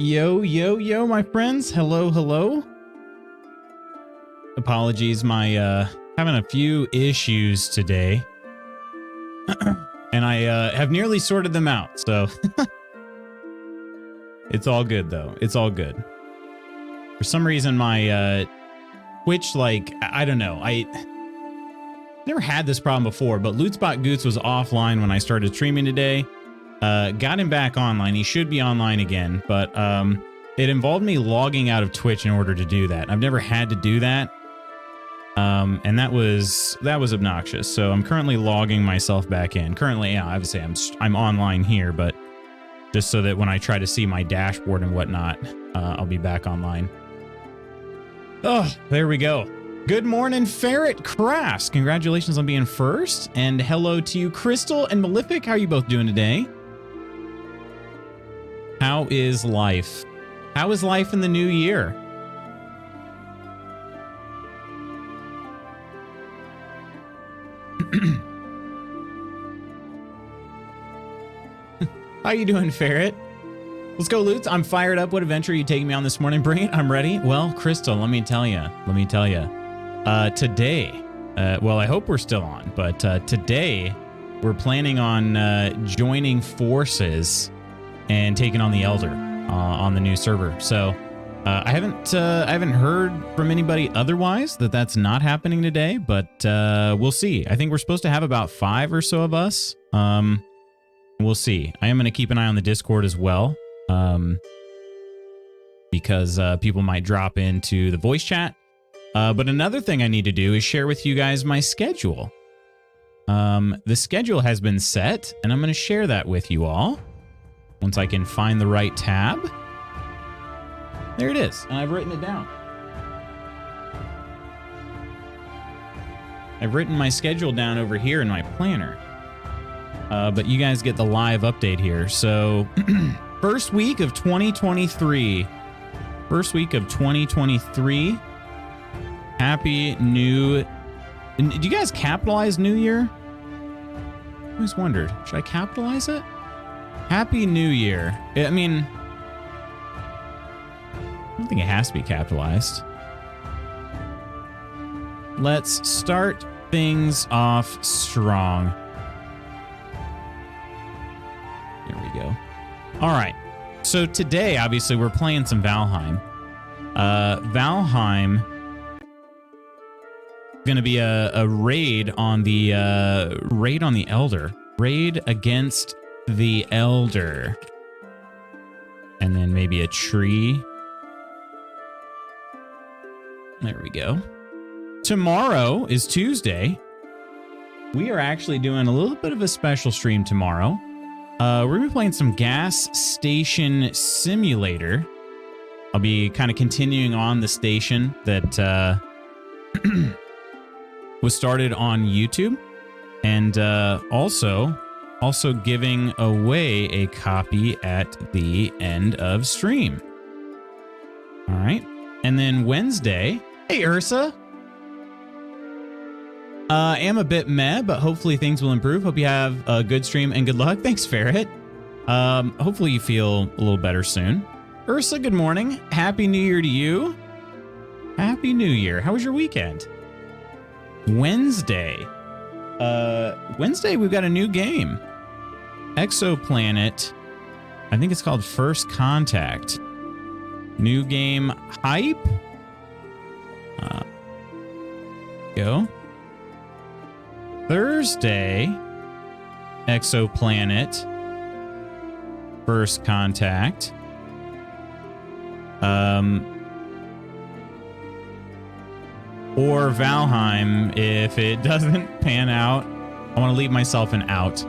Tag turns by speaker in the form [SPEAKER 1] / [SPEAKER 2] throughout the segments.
[SPEAKER 1] Yo, yo, yo, my friends. Hello, hello. Apologies, my having a few issues today. And I have nearly sorted them out, so it's all good though. It's all good. For some reason my Twitch, like, I don't know. I never had this problem before, but Lootspot Goots was offline when I started streaming today. Got him back online. He should be online again, but it involved me logging out of Twitch in order to do that. I've never had to do that. And that was obnoxious. So I'm currently logging myself back in. Currently, yeah, obviously I'm online here, but just so that when I try to see my dashboard and whatnot, I'll be back online. Oh, there we go. Good morning, Ferret Crafts. Congratulations on being first. And hello to you, Crystal and Malefic. How are you both doing today? How is life? How is life in the new year? How you doing, Ferret? Let's go, Loots. I'm fired up. What adventure are you taking me on this morning? Bring it. I'm ready. Well, Crystal, let me tell you. Today, well, I hope we're still on, but today we're planning on joining forces and taking on the Elder on the new server. So I haven't heard from anybody otherwise that that's not happening today, but we'll see. I think we're supposed to have about 5 or so of us. We'll see. I am going to keep an eye on the Discord as well, because people might drop into the voice chat. But another thing I need to do is share with you guys my schedule. The schedule has been set, and I'm going to share that with you all once I can find the right tab. There it is, and I've written it down. I've written my schedule down over here in my planner. But you guys get the live update here. So, first week of 2023. First week of 2023. Happy New... Do you guys capitalize New Year? I always wondered. Should I capitalize it? Happy New Year. I mean... I don't think it has to be capitalized. Let's start things off strong. There we go. All right. So today, obviously, we're playing some Valheim. Valheim is going to be a raid on the Elder. Raid against the Elder. And then maybe a tree. There we go. Tomorrow is Tuesday. We are actually doing a little bit of a special stream tomorrow. We're going to be playing some Gas Station Simulator. I'll be kind of continuing on the station that was started on YouTube. And also giving away a copy at the end of stream. All right. And then Wednesday... Hey, Ursa. I am a bit meh, but hopefully things will improve. Hope you have a good stream and good luck. Thanks, Ferret. Hopefully you feel a little better soon. Ursa, good morning. Happy New Year to you. Happy New Year. How was your weekend? Wednesday. Wednesday, we've got a new game. Exoplanet. I think it's called First Contact. New game hype. Go. Thursday, Exoplanet, First Contact. Or Valheim if it doesn't pan out. I want to leave myself an out.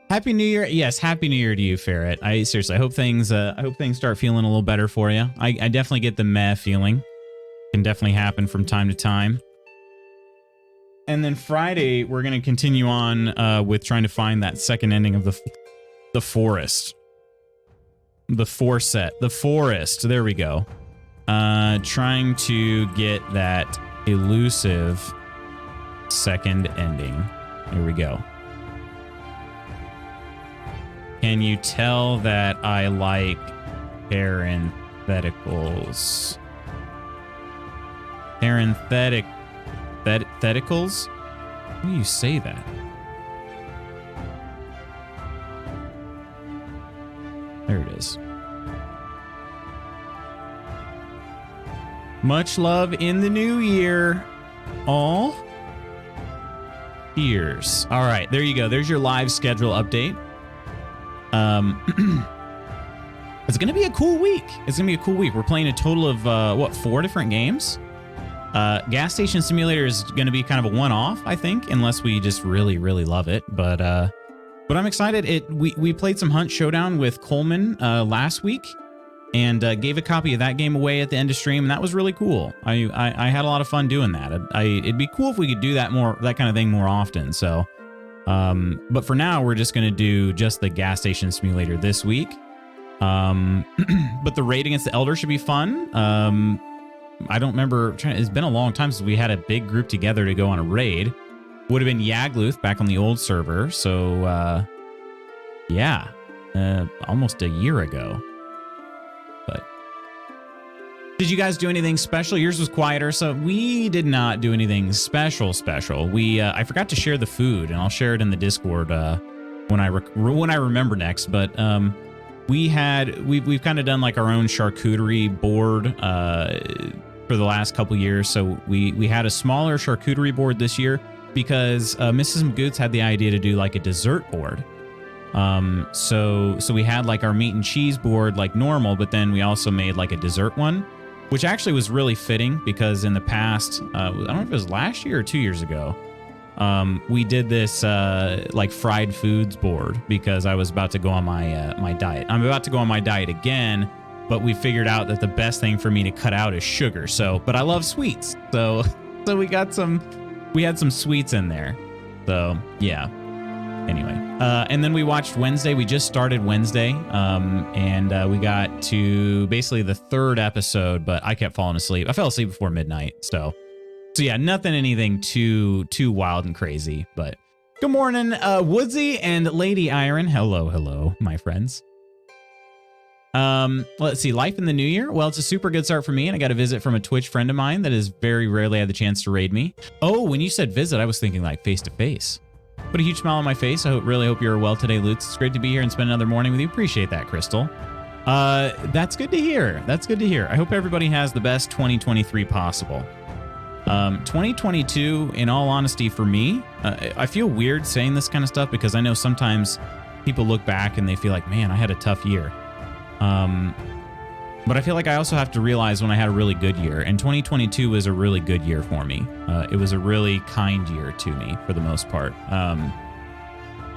[SPEAKER 1] Happy New Year. Yes, Happy New Year to you, Ferret. I hope things start feeling a little better for you. I definitely get the meh feeling. Can definitely happen from time to time. And then Friday, we're going to continue on with trying to find that second ending of the forest. The forest. There we go. Trying to get that elusive second ending. Here we go. Can you tell that I like parentheticals? Parentheticals? How do you say that? There it is. Much love in the new year. All. Cheers. All right, there you go. There's your live schedule update. It's going to be a cool week. It's going to be a cool week. We're playing a total of, 4 different games? Gas Station Simulator is going to be kind of a one-off, I think, unless we just really, really love it. But I'm excited. We played some Hunt Showdown with Coleman last week and gave a copy of that game away at the end of stream, and that was really cool. I had a lot of fun doing that. It'd be cool if we could do that kind of thing more often. So, but for now, we're just going to do just the Gas Station Simulator this week. But the raid against the Elder should be fun. I don't remember. It's been a long time since we had a big group together to go on a raid. Would have been Yagluth back on the old server. So, yeah, almost a year ago. But did you guys do anything special? Yours was quieter, so we did not do anything special. I forgot to share the food, and I'll share it in the Discord when I remember next. But we've kind of done like our own charcuterie board for the last couple years. So we had a smaller charcuterie board this year because Mrs. Magoots had the idea to do like a dessert board. So we had like our meat and cheese board like normal, but then we also made like a dessert one, which actually was really fitting because in the past, I don't know if it was last year or 2 years ago, we did this like fried foods board because I was about to go on my diet. I'm about to go on my diet again, but we figured out that the best thing for me to cut out is sugar. But I love sweets, so we had some sweets in there. So yeah. Anyway, and then we watched Wednesday. We just started Wednesday, and we got to basically the 3rd episode, but I kept falling asleep. I fell asleep before midnight, so yeah, anything too wild and crazy. But good morning, Woodsy and Lady Iron. Hello, my friends. Let's see, life in the new year. Well, it's a super good start for me, and I got a visit from a Twitch friend of mine that has very rarely had the chance to raid me. Oh, when you said visit, I was thinking like face to face. Put a huge smile on my face. I really hope you're well today, Lutz. It's great to be here and spend another morning with you. Appreciate that, Crystal. That's good to hear. I hope everybody has the best 2023 possible. 2022, in all honesty, for me, I feel weird saying this kind of stuff because I know sometimes people look back and they feel like, man, I had a tough year. But I feel like I also have to realize when I had a really good year, and 2022 was a really good year for me. It was a really kind year to me for the most part.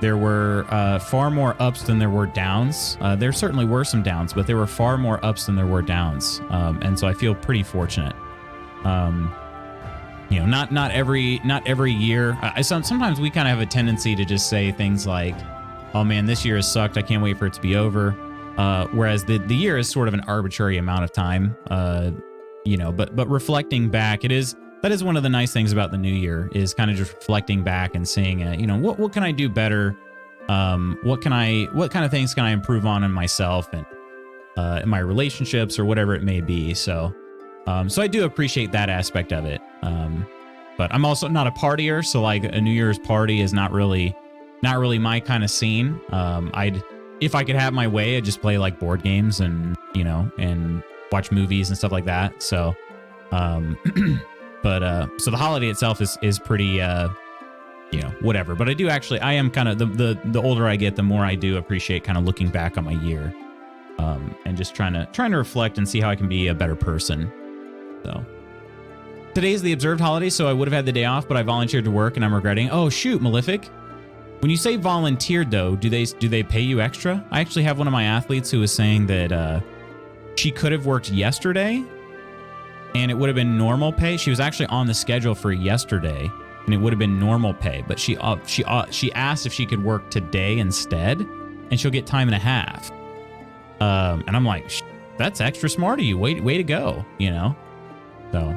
[SPEAKER 1] There were far more ups than there were downs. There certainly were some downs, but there were far more ups than there were downs. And so I feel pretty fortunate. Not every year. Sometimes we kind of have a tendency to just say things like, "Oh man, this year has sucked. I can't wait for it to be over." Whereas the year is sort of an arbitrary amount of time. But reflecting back, that is one of the nice things about the new year is kind of just reflecting back and seeing, what can I do better? What kind of things can I improve on in myself and in my relationships or whatever it may be. So I do appreciate that aspect of it. But I'm also not a partier, so like a New Year's party is not really my kind of scene. If I could have my way, I'd just play like board games and watch movies and stuff like that. So, so the holiday itself is pretty, whatever. But I am kind of the older I get, the more I do appreciate kind of looking back on my year, and just trying to reflect and see how I can be a better person. So today's the observed holiday, so I would have had the day off, but I volunteered to work and I'm regretting. Oh shoot, Malefic. When you say volunteered, though, do they pay you extra? I actually have one of my athletes who was saying that she could have worked yesterday, and it would have been normal pay. She was actually on the schedule for yesterday, and it would have been normal pay. But she asked if she could work today instead, and she'll get time and a half. And I'm like, that's extra smart of you. Way to go, So.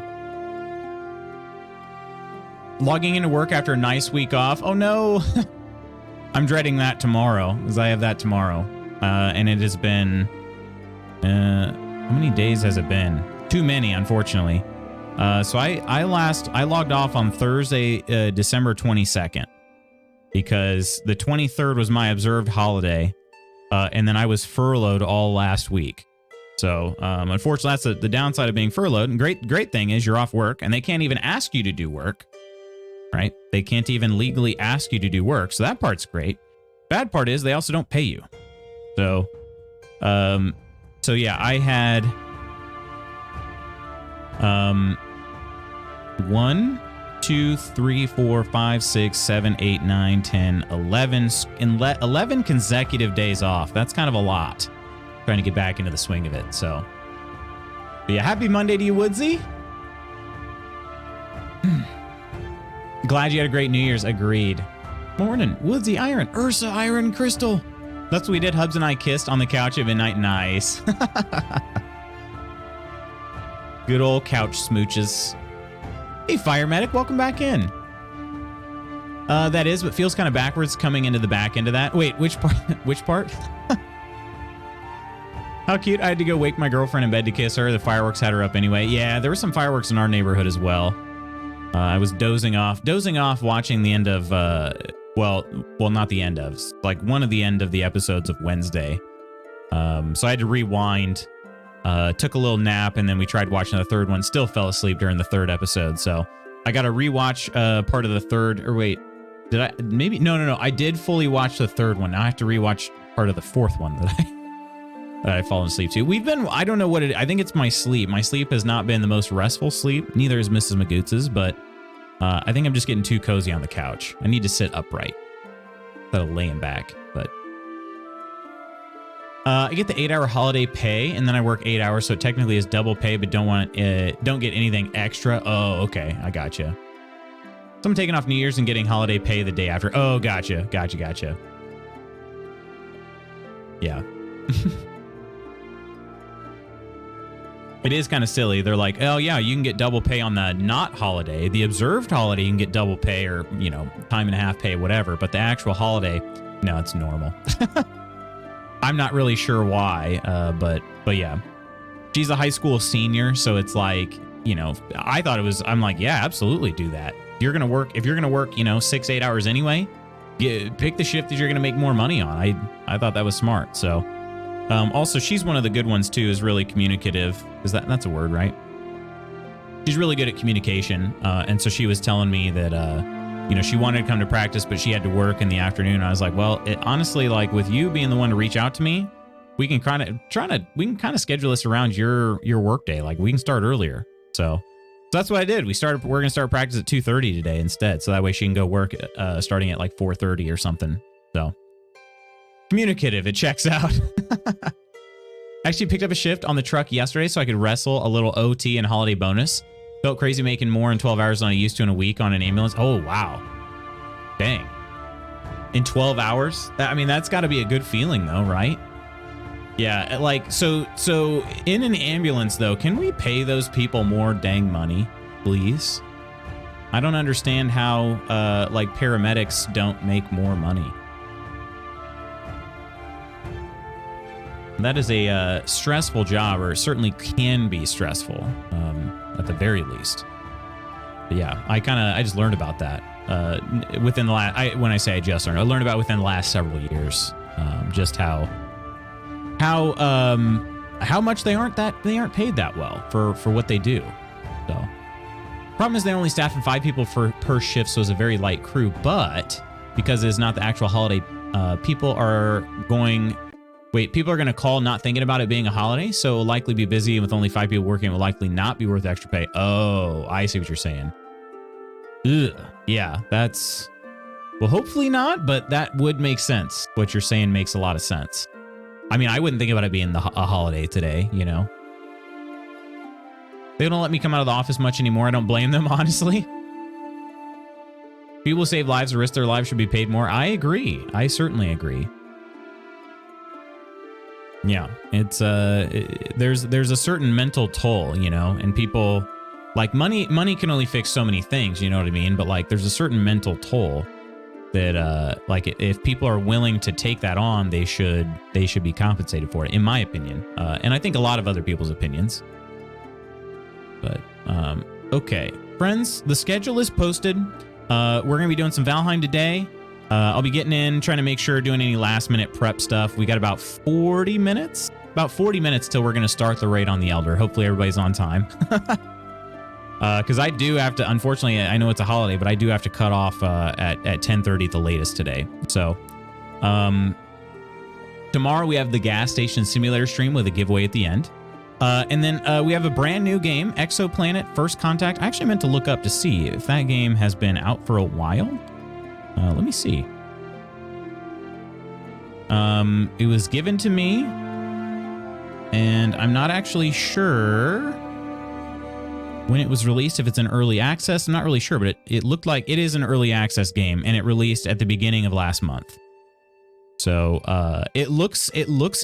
[SPEAKER 1] Logging into work after a nice week off. Oh no. I'm dreading that tomorrow, because I have that tomorrow. And it has been, how many days has it been? Too many, unfortunately. So I logged off on Thursday, December 22nd, because the 23rd was my observed holiday. And then I was furloughed all last week. So, unfortunately, that's the downside of being furloughed. And great thing is you're off work, and they can't even ask you to do work, right? They can't even legally ask you to do work. So that part's great. Bad part is they also don't pay you. So, yeah, I had, 1, 2, 3, 4, 5, 6, 7, 8, 9, 10, 11 consecutive days off. That's kind of a lot. Trying to get back into the swing of it. So, but yeah, happy Monday to you, Woodsy. Glad you had a great New Year's. Agreed. Morning, Woodsy, Iron, Ursa, Iron, Crystal. That's what we did. Hubs and I kissed on the couch at midnight. Nice. Good old couch smooches. Hey, Fire Medic, welcome back in. That is, but feels kind of backwards coming into the back end of that. Wait, which part? Which part? How cute. I had to go wake my girlfriend in bed to kiss her. The fireworks had her up anyway. Yeah, there were some fireworks in our neighborhood as well. I was dozing off watching the end of, well, not the end of, like one of the end of the episodes of Wednesday. So I had to rewind, took a little nap, and then we tried watching the third one. Still fell asleep during the third episode. So I got to rewatch part of the third, or wait, did I? Maybe, no. I did fully watch the third one. Now I have to rewatch part of the fourth one that I've fallen asleep to. We've been, I don't know what it, I think it's my sleep. My sleep has not been the most restful sleep. Neither is Mrs. Magoots's, but I think I'm just getting too cozy on the couch. I need to sit upright instead of laying back, but I get the 8-hour holiday pay, and then I work 8 hours, so it technically is double pay, but don't get anything extra. Oh, okay, I gotcha. So I'm taking off New Year's and getting holiday pay the day after. Oh, gotcha. Yeah. It is kind of silly. They're like, oh yeah, you can get double pay on the not holiday. The observed holiday, you can get double pay, or, you know, time and a half pay, whatever. But the actual holiday, no, it's normal. I'm not really sure why, but yeah. She's a high school senior, so it's like, you know, I thought it was, I'm like, yeah, absolutely do that. If you're gonna work, you know, 6-8 hours anyway, pick the shift that you're gonna make more money on. I thought that was smart. So also, she's one of the good ones too, is really communicative. Is that's a word, right? She's really good at communication. And so she was telling me that, you know, she wanted to come to practice, but she had to work in the afternoon. I was like, well, honestly, like with you being the one to reach out to me, we can kind of schedule this around your work day. Like we can start earlier. So that's what I did. We're going to start practice at 2:30 today instead. So that way she can go work, starting at like 4:30 or something. So communicative, it checks out. Actually picked up a shift on the truck yesterday so I could wrestle a little OT and holiday bonus. Felt crazy making more in 12 hours than I used to in a week on an ambulance. Oh, wow. Dang. In 12 hours? I mean, that's got to be a good feeling though, right? Yeah, like, so in an ambulance though, can we pay those people more dang money, please? I don't understand how, like, paramedics don't make more money. That is a stressful job, or it certainly can be stressful, at the very least. But yeah, I just learned about that within the last. When I say I just learned, I learned about within the last several years, just how much they aren't paid that well for what they do. So, problem is they only staff 5 people per shift, so it's a very light crew. But because it's not the actual holiday, people are going to call not thinking about it being a holiday, so it'll likely be busy, and with only 5 people working, it will likely not be worth extra pay. Oh, I see what you're saying. Ugh. Yeah, that's... Well, hopefully not, but that would make sense. What you're saying makes a lot of sense. I mean, I wouldn't think about it being a holiday today, you know? They don't let me come out of the office much anymore. I don't blame them, honestly. People save lives or risk their lives should be paid more. I agree. I certainly agree. Yeah, it's there's a certain mental toll, you know, and people like money can only fix so many things, you know what I mean? But like there's a certain mental toll that like if people are willing to take that on, they should be compensated for it, in my opinion, and I think a lot of other people's opinions. But okay, friends, the schedule is posted. We're gonna be doing some Valheim today. I'll be getting in, trying to make sure doing any last minute prep stuff. We got about 40 minutes till we're gonna start the raid on the Elder. Hopefully everybody's on time. Because I do have to, unfortunately, I know it's a holiday, but I do have to cut off at 10:30 at the latest today. So tomorrow we have the gas station simulator stream with a giveaway at the end. And then we have a brand new game, Exoplanet First Contact. I actually meant to look up to see if that game has been out for a while. Let me see. It was given to me, and I'm not actually sure when it was released, if it's an early access. I'm not really sure, but it looked like it is an early access game, and it released at the beginning of last month. So it looks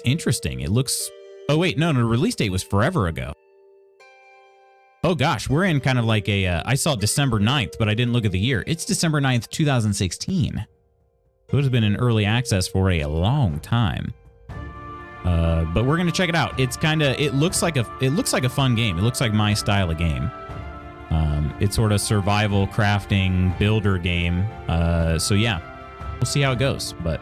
[SPEAKER 1] interesting. It looks... Oh, wait, no, the release date was forever ago. Oh, gosh, we're in kind of like a... I saw December 9th, but I didn't look at the year. It's December 9th, 2016. So it has been in early access for a long time. But we're going to check it out. It's kind of... It looks like a fun game. It looks like my style of game. It's sort of survival, crafting, builder game. So, yeah, we'll see how it goes, but...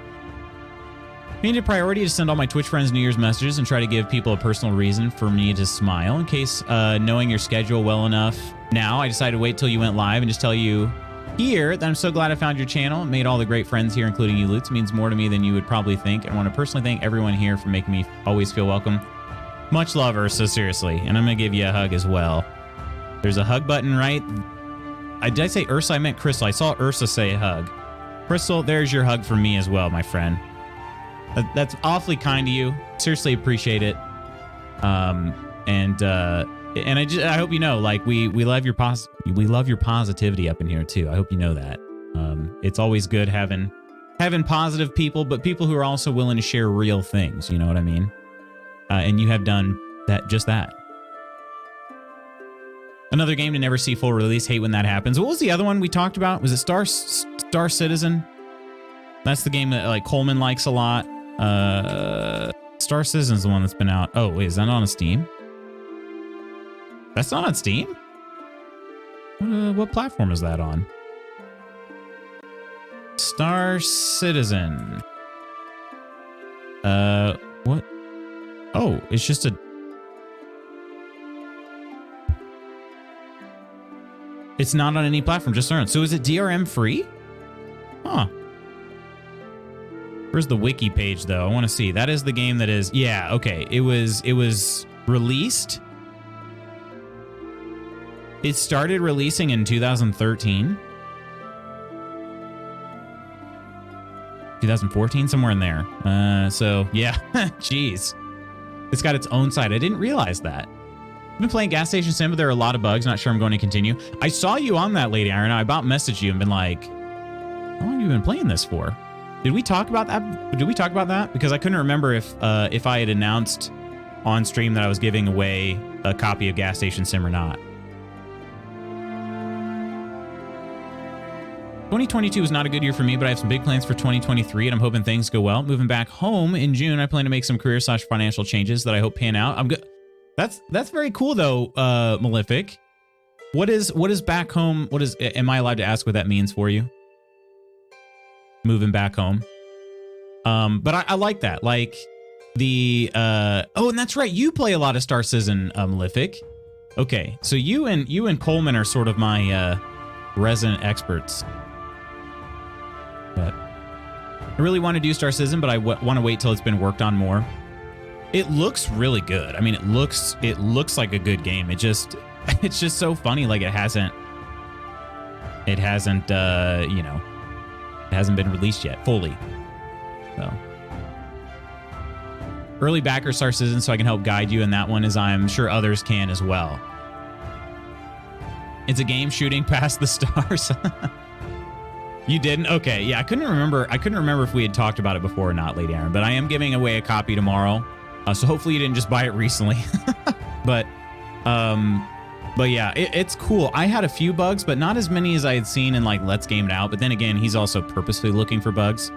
[SPEAKER 1] Made it a priority to send all my Twitch friends New Year's messages and try to give people a personal reason for me to smile. In case knowing your schedule well enough now, I decided to wait till you went live and just tell you here that I'm so glad I found your channel and made all the great friends here, including you, Lutz. It means more to me than you would probably think. I want to personally thank everyone here for making me always feel welcome. Much love, Ursa, seriously. And I'm going to give you a hug as well. There's a hug button, right? Did I say Ursa? I meant Crystal. I saw Ursa say hug. Crystal, there's your hug from me as well, my friend. That's awfully kind of you. Seriously appreciate it. And I hope you know, like we love your positivity up in here too. I hope you know that. It's always good having positive people, but people who are also willing to share real things. You know what I mean? And you have done just that. Another game to never see full release. Hate when that happens. What was the other one we talked about? Was it Star Citizen? That's the game that like Coleman likes a lot. Star Citizen's the one that's been out. Oh, wait, is that on Steam? That's not on Steam? What platform is that on? Star Citizen. What? Oh, it's just a... It's not on any platform, just on. So is it DRM free? Huh. Where's the wiki page though? I want to see. That is the game that is... Yeah, okay. It was released. It started releasing in 2013. 2014, somewhere in there. So yeah, jeez. It's got its own site. I didn't realize that. I've been playing Gas Station Sim, but there are a lot of bugs. Not sure I'm going to continue. I saw you on that, Lady Iron. I about messaged you and been like, how long have you been playing this for? Did we talk about that? Did we talk about that? Because I couldn't remember if I had announced on stream that I was giving away a copy of Gas Station Sim or not. 2022 was not a good year for me, but I have some big plans for 2023, and I'm hoping things go well. Moving back home in June, I plan to make some career/financial changes that I hope pan out. I'm good. That's very cool though, Malefic. What is back home? Am I allowed to ask what that means for you? Moving back home. But I like that. Like the oh, and that's right. You play a lot of Star Citizen, Malefic. Okay, so you and Coleman are sort of my resident experts. But I really want to do Star Citizen, but I want to wait till it's been worked on more. It looks really good. I mean, it looks like a good game. It's just so funny. Like it hasn't you know, it hasn't been released yet fully. So early backer Star Citizen, so I can help guide you in that one, as I'm sure others can as well. It's a game shooting past the stars. You didn't? Okay, yeah, I couldn't remember if we had talked about it before or not, Lady Aaron, but I am giving away a copy tomorrow. So hopefully you didn't just buy it recently. But But yeah, it's cool. I had a few bugs, but not as many as I had seen in like Let's Game It Out. But then again, he's also purposely looking for bugs.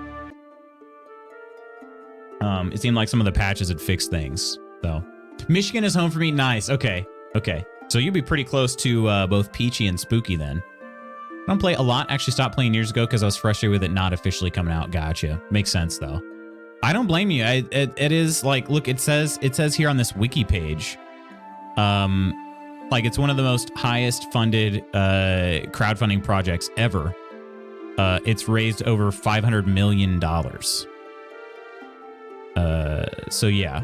[SPEAKER 1] It seemed like some of the patches had fixed things. So Michigan is home for me. Nice. Okay. Okay. So you'd be pretty close to both Peachy and Spooky then. I don't play a lot. Actually stopped playing years ago because I was frustrated with it not officially coming out. Gotcha. Makes sense though. I don't blame you. It is like, look, it says here on this wiki page, like it's one of the most highest funded crowdfunding projects ever. It's raised over $500 million. So yeah,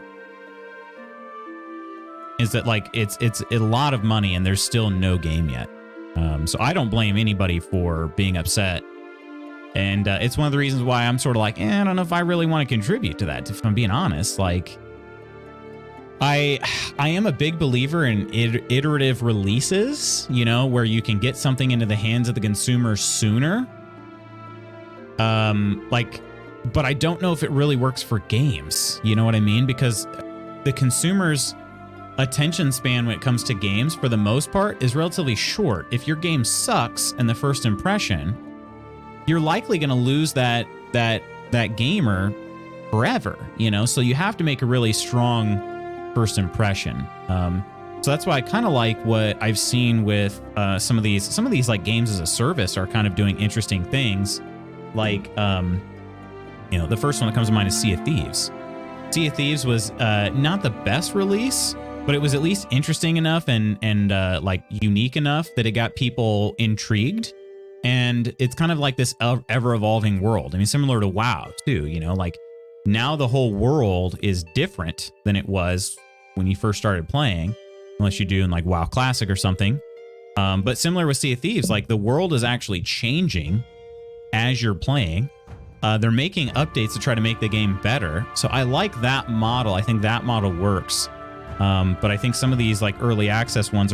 [SPEAKER 1] is that like it's a lot of money and there's still no game yet. So I don't blame anybody for being upset. And it's one of the reasons why I'm sort of like, I don't know if I really want to contribute to that, if I'm being honest. Like, I am a big believer in iterative releases, you know, where you can get something into the hands of the consumer sooner. But I don't know if it really works for games. You know what I mean? Because the consumer's attention span when it comes to games, for the most part, is relatively short. If your game sucks in the first impression, you're likely going to lose that gamer forever, you know? So you have to make a really strong first impression. So that's why I kind of like what I've seen with some of these like games as a service are kind of doing interesting things. Like, you know, the first one that comes to mind is Sea of Thieves. Sea of Thieves was not the best release, but it was at least interesting enough and like unique enough that it got people intrigued. And it's kind of like this ever-evolving world. I mean, similar to WoW, too, you know? Like, now the whole world is different than it was when you first started playing, unless you're doing, like, WoW Classic or something. But similar with Sea of Thieves, like, the world is actually changing as you're playing. They're making updates to try to make the game better. So I like that model. I think that model works. But I think some of these like early access ones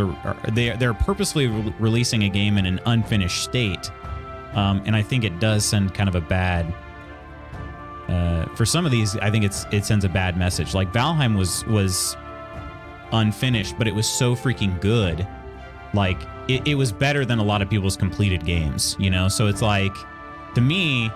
[SPEAKER 1] they're purposely releasing a game in an unfinished state, and I think it does send kind of a bad. For some of these, I think it sends a bad message. Like Valheim was unfinished, but it was so freaking good. Like it was better than a lot of people's completed games, you know. So it's like, to me,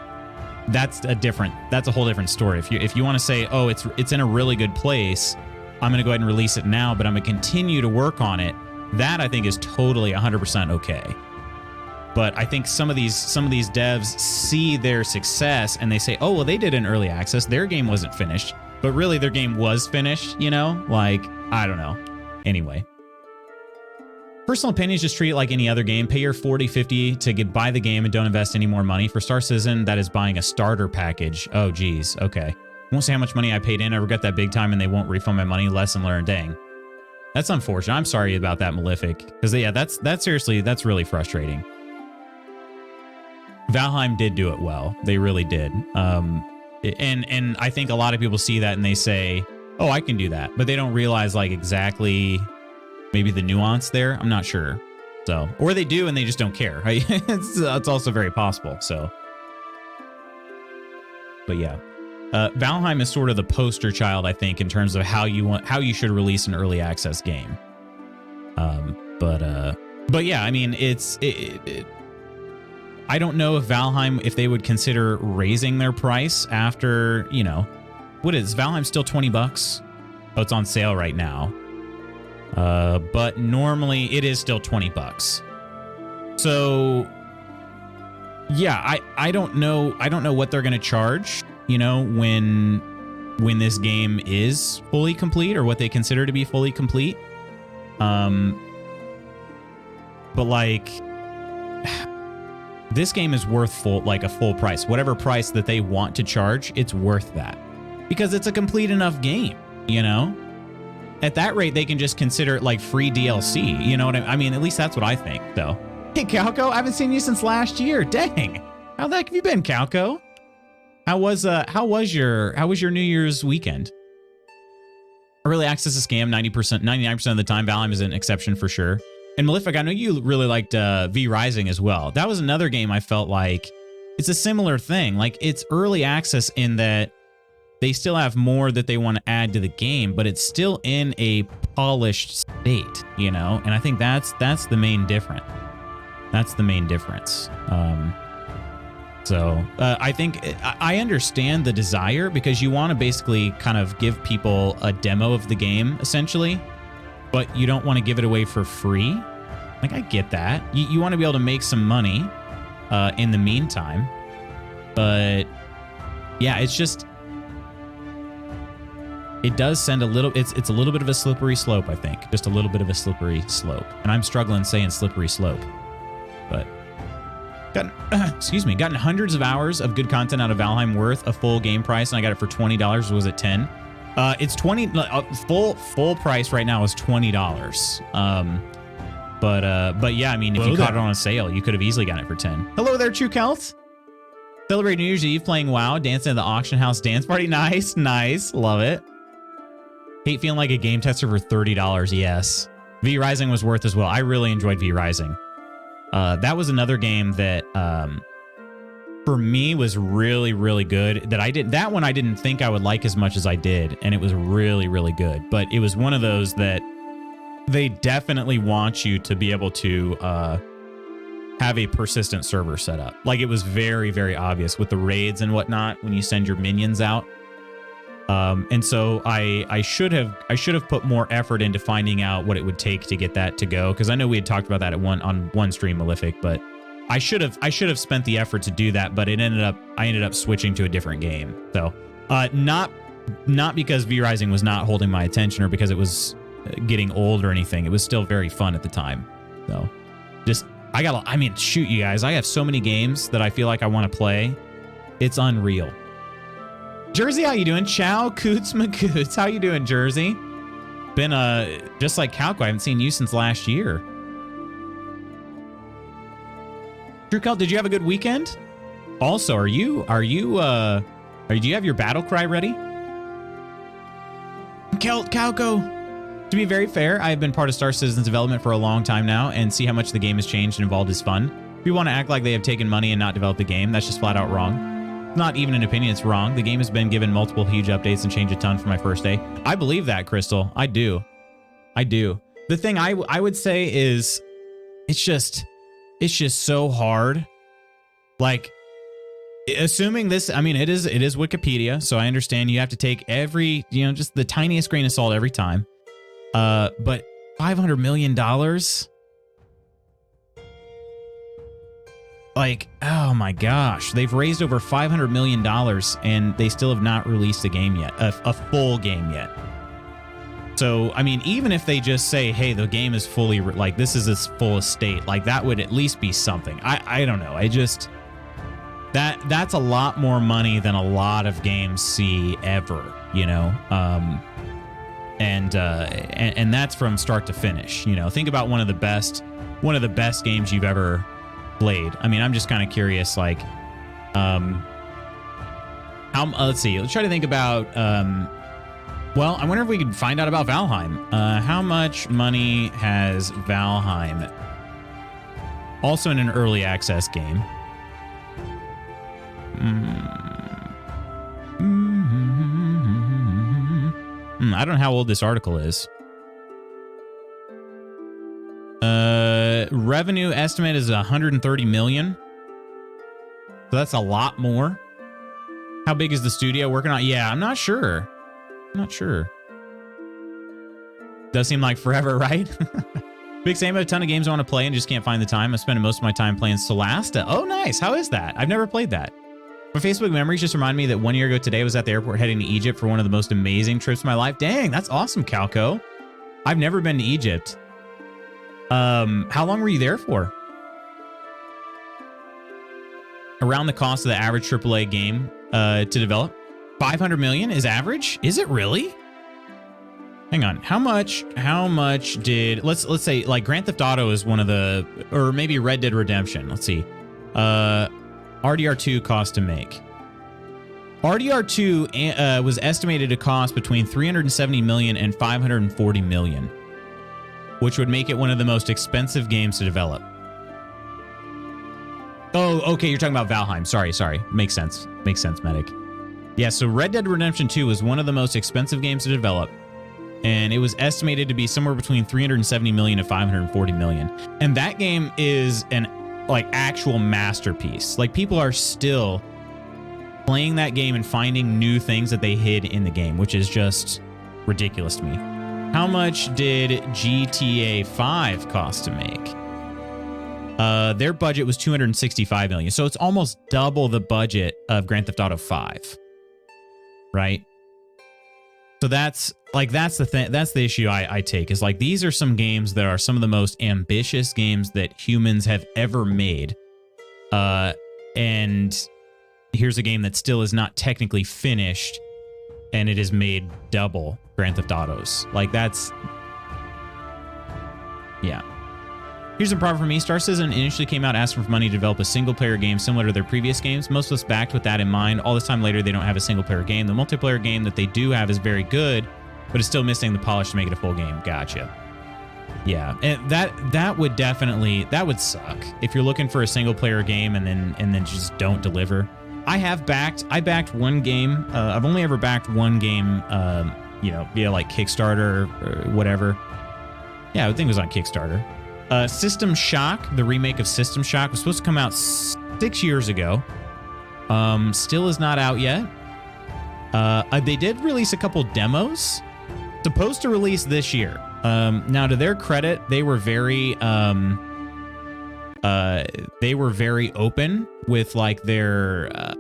[SPEAKER 1] that's a whole different story. If you want to say, oh, it's in a really good place, I'm going to go ahead and release it now, but I'm going to continue to work on it. That I think is totally 100% okay. But I think some of these devs see their success and they say, oh, well, they did an early access. Their game wasn't finished, but really their game was finished, you know? Like, I don't know. Anyway. Personal opinions, just treat it like any other game. Pay your $40, $50 to buy the game and don't invest any more money. For Star Citizen, that is buying a starter package. Oh, geez. Okay. Won't say how much money I paid in. I regret that big time and they won't refund my money. Lesson learned. Dang. That's unfortunate. I'm sorry about that, Malefic. Because yeah, that's seriously, that's really frustrating. Valheim did do it well. They really did. And I think a lot of people see that and they say, oh, I can do that. But they don't realize like exactly maybe the nuance there. I'm not sure. So, or they do and they just don't care. It's also very possible. So, but yeah. Valheim is sort of the poster child, I think, in terms of how you should release an early access game. But yeah, I mean, I don't know if Valheim, if they would consider raising their price after, you know, what is Valheim still $20? Oh, it's on sale right now. But normally it is still $20. So yeah, I don't know what they're going to charge, you know, when this game is fully complete or what they consider to be fully complete. But like, this game is worth a full price. Whatever price that they want to charge, it's worth that. Because it's a complete enough game, you know? At that rate, they can just consider it like free DLC. You know what I mean? At least that's what I think, though. Hey, Calco, I haven't seen you since last year. Dang. How the heck have you been, Calco? How was your New Year's weekend? Early access is a scam 99% of the time. Valheim is an exception for sure. And Malefic, I know you really liked V Rising as well. That was another game I felt like it's a similar thing. Like, it's early access in that They still have more that they want to add to the game, but it's still in a polished state, you know? And I think that's the main difference. That's the main difference. So I think I understand the desire because you want to basically kind of give people a demo of the game, essentially, but you don't want to give it away for free. Like, I get that. You want to be able to make some money in the meantime. But yeah, it's just, it does send a little, it's a little bit of a slippery slope, I think. Just a little bit of a slippery slope. And I'm struggling saying slippery slope. But gotten hundreds of hours of good content out of Valheim worth a full game price, and I got it for $20. Was it 10? It's 20. Full price right now is $20. But yeah, I mean, if you caught it on a sale, you could have easily gotten it for 10. Hello there, True Celt. Celebrate New Year's Eve playing WoW, dancing at the auction house dance party. Nice, nice, love it. Hate feeling like a game tester for $30. Yes, V Rising was worth as well. I really enjoyed V Rising. That was another game that, for me, was really, really good. That one I didn't think I would like as much as I did, and it was really, really good. But it was one of those that they definitely want you to be able to have a persistent server set up. Like, it was very, very obvious with the raids and whatnot when you send your minions out. And so I should have put more effort into finding out what it would take to get that to go, because I know we had talked about that on one stream, Malefic, but I should have spent the effort to do that, but I ended up switching to a different game. So not because V Rising was not holding my attention or because it was getting old or anything. It was still very fun at the time. So just I mean, shoot, you guys, I have so many games that I feel like I want to play. It's unreal. Jersey, how you doing? Chow Coots Macoots. How you doing, Jersey? Been just like Calco, I haven't seen you since last year. True Celt, did you have a good weekend? Also, do you have your battle cry ready? Calco. To be very fair, I have been part of Star Citizen's development for a long time now, and see how much the game has changed and evolved is fun. If you want to act like they have taken money and not developed the game, that's just flat out wrong. Not even an opinion, it's wrong. The game has been given multiple huge updates and changed a ton from my first day. I believe that, Crystal. I do. The thing I would say is it's just so hard. Like, assuming this, I mean, it is Wikipedia, so I understand you have to take every, just the tiniest grain of salt every time. But $500 million? Like, oh my gosh, they've raised over $500 million and they still have not released a game yet, a full game yet. So, I mean, even if they just say, hey, the game is fully, like, this is its full estate, like, that would at least be something. I don't know. That's a lot more money than a lot of games see ever, and that's from start to finish. Think about one of the best games you've ever played. I mean, I'm just kind of curious, like, let's see. Let's try to think about, well, I wonder if we could find out about Valheim. How much money has Valheim? Also in an early access game. I don't know how old this article is. Revenue estimate is 130 million. So that's a lot more. How big is the studio working on? Yeah, I'm not sure. Does seem like forever, right? Big Sam, I have a ton of games I want to play and just can't find the time. I'm spending most of my time playing Solasta. Oh, nice. How is that? I've never played that. My Facebook memories just remind me that 1 year ago today I was at the airport heading to Egypt for one of the most amazing trips of my life. Dang, that's awesome, Calco. I've never been to Egypt. How long were you there for? Around the cost of the average AAA game to develop. 500 million is average? Is it really? Hang on. How much did let's say like Grand Theft Auto is one of the, or maybe Red Dead Redemption. Let's see. RDR2 cost to make. RDR2 was estimated to cost between 370 million and 540 million, which would make it one of the most expensive games to develop. Oh, okay, you're talking about Valheim. Sorry. Makes sense, Medic. Yeah, so Red Dead Redemption 2 was one of the most expensive games to develop, and it was estimated to be somewhere between 370 million to 540 million. And that game is an like actual masterpiece. Like people are still playing that game and finding new things that they hid in the game, which is just ridiculous to me. How much did GTA 5 cost to make? Their budget was 265 million, so it's almost double the budget of Grand Theft Auto 5. Right? So that's the thing. That's the issue I take is like these are some games that are some of the most ambitious games that humans have ever made. And here's a game that still is not technically finished, and it has made double Grand Theft Autos. Like that's, yeah. Here's a problem for me. Star Citizen initially came out asking for money to develop a single-player game similar to their previous games. Most of us backed with that in mind. All this time later, they don't have a single-player game. The multiplayer game that they do have is very good, but it's still missing the polish to make it a full game. Gotcha. Yeah, and that would definitely, that would suck if you're looking for a single-player game and then just don't deliver. I backed one game. I've only ever backed one game, via like Kickstarter or whatever. Yeah, I think it was on Kickstarter. System Shock, the remake of System Shock, was supposed to come out 6 years ago. Still is not out yet. They did release a couple demos. Supposed to release this year. Now, to their credit, they were very open with like their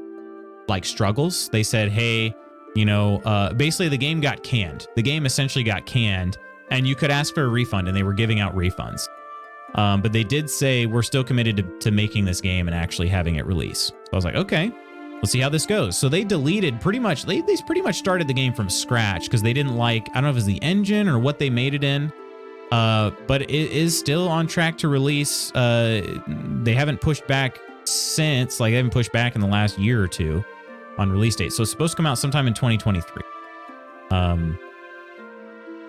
[SPEAKER 1] like struggles. They said, hey, basically the game got canned. The game essentially got canned, and you could ask for a refund, and they were giving out refunds. But they did say we're still committed to making this game and actually having it release. So I was like, okay, let's see how this goes. So they deleted pretty much, they pretty much started the game from scratch because they didn't like, I don't know if it was the engine or what they made it in. But it is still on track to release. They haven't pushed back since, like they haven't pushed back in the last year or two on release date. So it's supposed to come out sometime in 2023.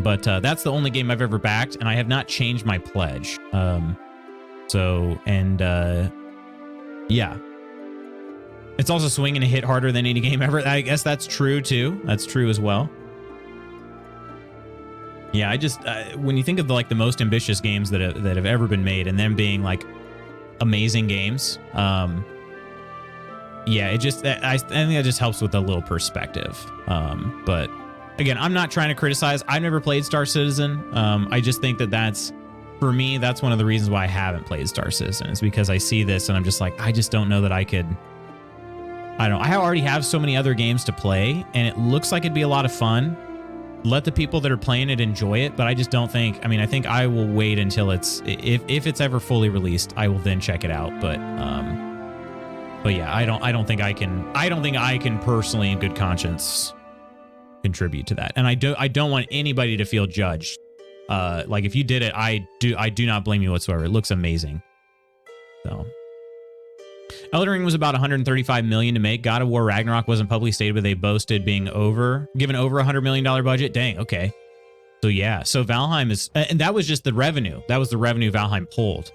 [SPEAKER 1] But that's the only game I've ever backed, and I have not changed my pledge. Yeah. It's also swinging a hit harder than any game ever. I guess that's true, too. That's true as well. Yeah, I just, when you think of the most ambitious games that have ever been made, and them being, like, amazing games, yeah, it just, I think that just helps with a little perspective. But again, I'm not trying to criticize. I've never played Star Citizen. I just think that's, for me, that's one of the reasons why I haven't played Star Citizen, is because I see this and I'm just like, I just don't know that I could. I already have so many other games to play, and it looks like it'd be a lot of fun. Let the people that are playing it enjoy it, but I just don't think, I think I will wait until it's, if it's ever fully released, I will then check it out. But yeah, I don't think I can personally in good conscience contribute to that. And I don't want anybody to feel judged. Like if you did it, I do not blame you whatsoever. It looks amazing. So Elden Ring was about 135 million to make. God of War Ragnarok wasn't publicly stated, but they boasted being given over $100 million budget. Dang, okay. So yeah, so Valheim is, and that was just the revenue. That was the revenue Valheim pulled.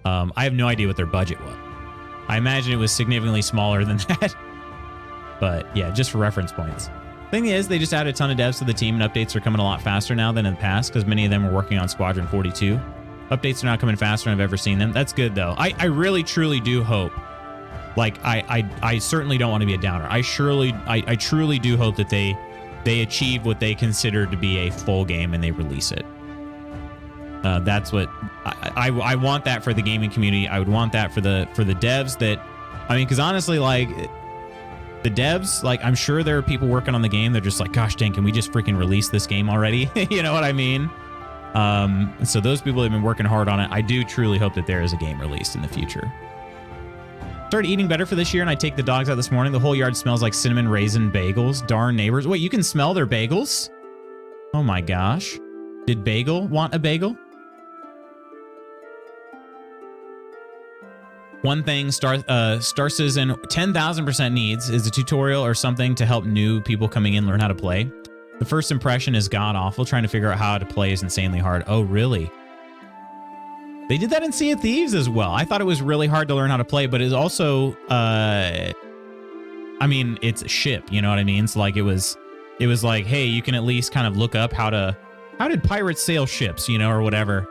[SPEAKER 1] I have no idea what their budget was. I imagine it was significantly smaller than that. But yeah, just for reference points. Thing is, they just added a ton of devs to the team, and updates are coming a lot faster now than in the past because many of them were working on Squadron 42. Updates are now coming faster than I've ever seen them. That's good, though. I really, truly do hope. Like, I certainly don't want to be a downer. I truly do hope that they achieve what they consider to be a full game and they release it. That's what I want that for the gaming community. I would want that for the devs that, because honestly, like, the devs, like, I'm sure there are people working on the game. They're just like, gosh dang, can we just freaking release this game already? You know what I mean? So those people have been working hard on it. I do truly hope that there is a game released in the future. Started eating better for this year, and I take the dogs out this morning. The whole yard smells like cinnamon raisin bagels. Darn neighbors. Wait, you can smell their bagels? Oh my gosh. Did Bagel want a bagel? One thing Star Citizen 10,000% needs is a tutorial or something to help new people coming in learn how to play. The first impression is god-awful. Trying to figure out how to play is insanely hard. Oh, really? They did that in Sea of Thieves as well. I thought it was really hard to learn how to play, but it's also, I mean, it's a ship, you know what I mean? So like it was like, hey, you can at least kind of look up how did pirates sail ships, you know, or whatever.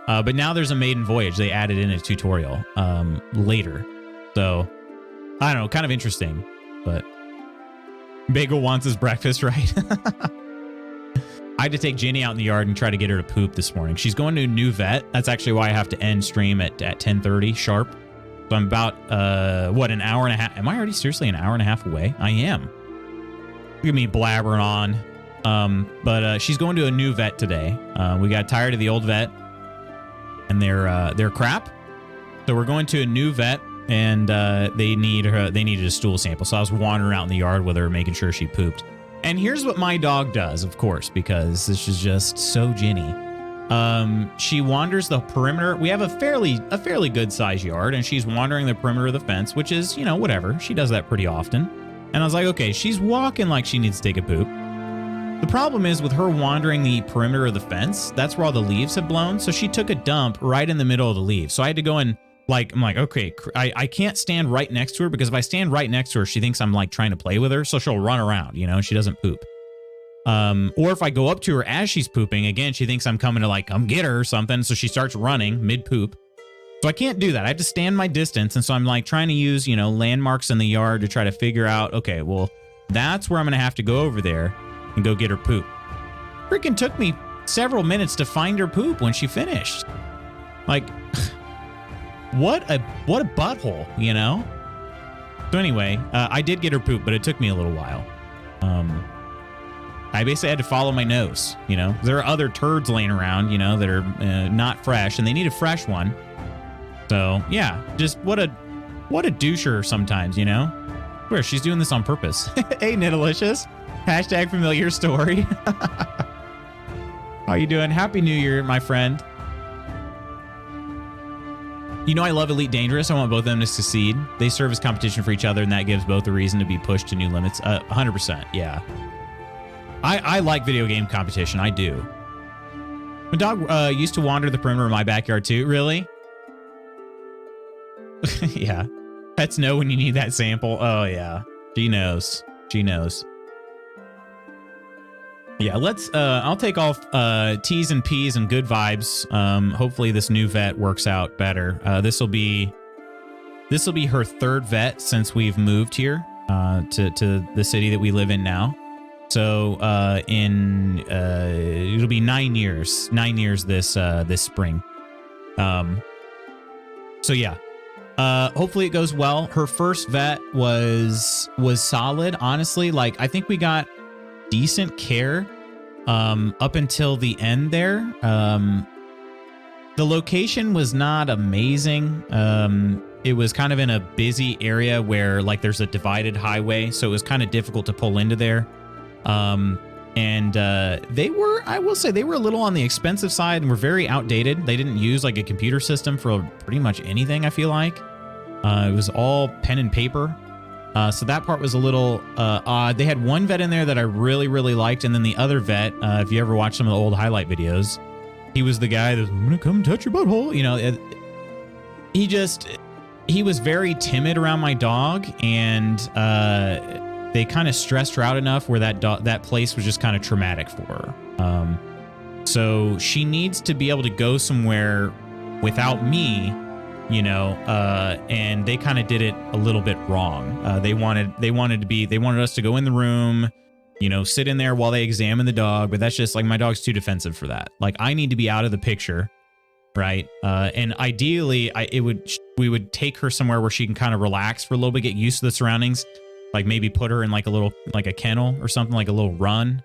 [SPEAKER 1] But now there's a maiden voyage. They added in a tutorial later. So I don't know, kind of interesting, but Bagel wants his breakfast, right? I had to take Ginny out in the yard and try to get her to poop this morning. She's going to a new vet. That's actually why I have to end stream at 10:30 sharp. So I'm about, an hour and a half. Am I already seriously an hour and a half away? I am. Look at me blabbering on. But she's going to a new vet today. We got tired of the old vet and their crap. So we're going to a new vet, and they needed a stool sample. So I was wandering out in the yard with her, making sure she pooped. And here's what my dog does, of course, because this is just so Ginny. She wanders the perimeter. We have a fairly good size yard, and she's wandering the perimeter of the fence, which is, you know, whatever. She does that pretty often. And I was like, okay, she's walking like she needs to take a poop. The problem is with her wandering the perimeter of the fence, that's where all the leaves have blown. So she took a dump right in the middle of the leaves. So I had to go and I'm like, okay, I can't stand right next to her, because if I stand right next to her, she thinks I'm like trying to play with her. So she'll run around, you know, she doesn't poop. Or if I go up to her as she's pooping, again, she thinks I'm coming to like, come get her or something. So she starts running mid poop. So I can't do that. I have to stand my distance. And so I'm like trying to use, you know, landmarks in the yard to try to figure out, okay, well, that's where I'm going to have to go over there and go get her poop. Freaking took me several minutes to find her poop when she finished. Like, what a butthole, you know? So anyway, I did get her poop, but it took me a little while. I basically had to follow my nose, you know? There are other turds laying around, you know, that are not fresh, and they need a fresh one. So yeah, just what a doucher sometimes, you know? Where she's doing this on purpose. Hey, Nidalicious. Hashtag familiar story. How you doing? Happy New Year, my friend. You know, I love Elite Dangerous. I want both of them to succeed. They serve as competition for each other, and that gives both a reason to be pushed to new limits. 100%, yeah. I like video game competition. I do. My dog used to wander the perimeter of my backyard too. Really? Yeah. Pets know when you need that sample. Oh, yeah. She knows. She knows. Yeah, I'll take off T's and P's and good vibes. Hopefully this new vet works out better. This will be her third vet since we've moved here to the city that we live in now. So it'll be 9 years. 9 years this spring. So yeah. Hopefully it goes well. Her first vet was solid, honestly. Like, I think we got decent care up until the end there. The location was not amazing. It was kind of in a busy area where like there's a divided highway, so it was kind of difficult to pull into there. They were, I will say, they were a little on the expensive side and were very outdated. They didn't use like a computer system for pretty much anything, I feel like. It was all pen and paper. So that part was a little odd. They had one vet in there that I really, really liked. And then the other vet, if you ever watch some of the old highlight videos, he was the guy that was, I'm going to come touch your butthole. You know, he was very timid around my dog. And they kind of stressed her out enough where that place was just kind of traumatic for her. So she needs to be able to go somewhere without me, you know, and they kind of did it a little bit wrong. They wanted us to go in the room, you know, sit in there while they examine the dog, but that's just like, my dog's too defensive for that. Like, I need to be out of the picture, right? And ideally, we would take her somewhere where she can kind of relax for a little bit, get used to the surroundings, like maybe put her in like a kennel or something, like a little run.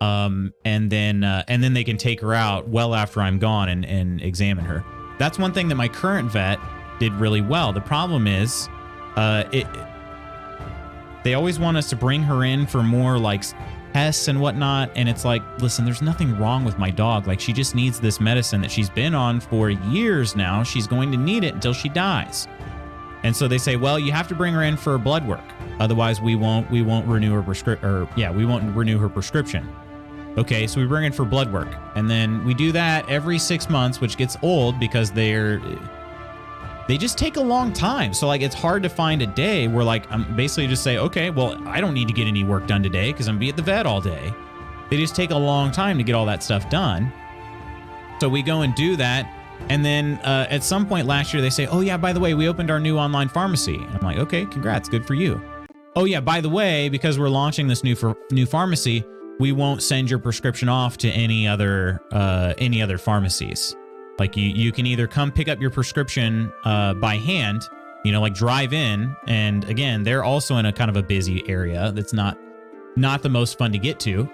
[SPEAKER 1] And then they can take her out well after I'm gone and examine her. That's one thing that my current vet did really well. The problem is, they always want us to bring her in for more like tests and whatnot. And it's like, listen, there's nothing wrong with my dog. Like, she just needs this medicine that she's been on for years now. She's going to need it until she dies. And so they say, well, you have to bring her in for blood work. Otherwise we won't renew her prescription. Okay, so we bring in for blood work, and then we do that every 6 months, which gets old because they just take a long time. So like, it's hard to find a day where like, I'm basically just say, okay, well, I don't need to get any work done today because I'm gonna be at the vet all day. They just take a long time to get all that stuff done. So we go and do that. And then at some point last year, they say, oh yeah, by the way, we opened our new online pharmacy. And I'm like, okay, congrats, good for you. Oh yeah, by the way, because we're launching this new pharmacy, we won't send your prescription off to any other pharmacies. Like you can either come pick up your prescription by hand, you know, like drive in. And again, they're also in a kind of a busy area that's not the most fun to get to.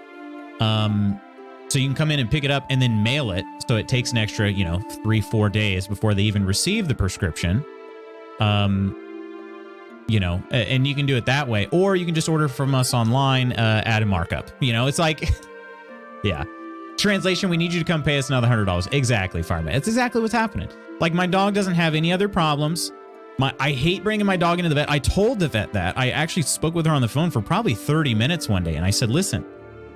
[SPEAKER 1] So you can come in and pick it up and then mail it. So it takes an extra, you know, 3-4 days before they even receive the prescription. You know, and you can do it that way, or you can just order from us online at a markup. You know, it's like, yeah. Translation, we need you to come pay us another $100. Exactly, Fireman. It's exactly what's happening. Like, my dog doesn't have any other problems. I hate bringing my dog into the vet. I told the vet that. I actually spoke with her on the phone for probably 30 minutes one day, and I said, listen,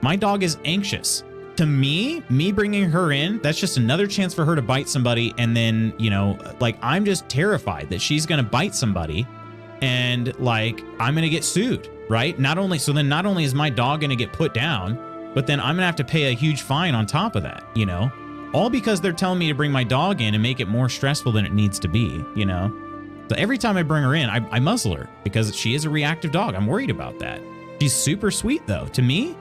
[SPEAKER 1] my dog is anxious. To me bringing her in, that's just another chance for her to bite somebody, and then, you know, like, I'm just terrified that she's going to bite somebody, and, like, I'm going to get sued, right? Not only is my dog going to get put down, but then I'm going to have to pay a huge fine on top of that, you know? All because they're telling me to bring my dog in and make it more stressful than it needs to be, you know? So every time I bring her in, I muzzle her because she is a reactive dog. I'm worried about that. She's super sweet, though. To me,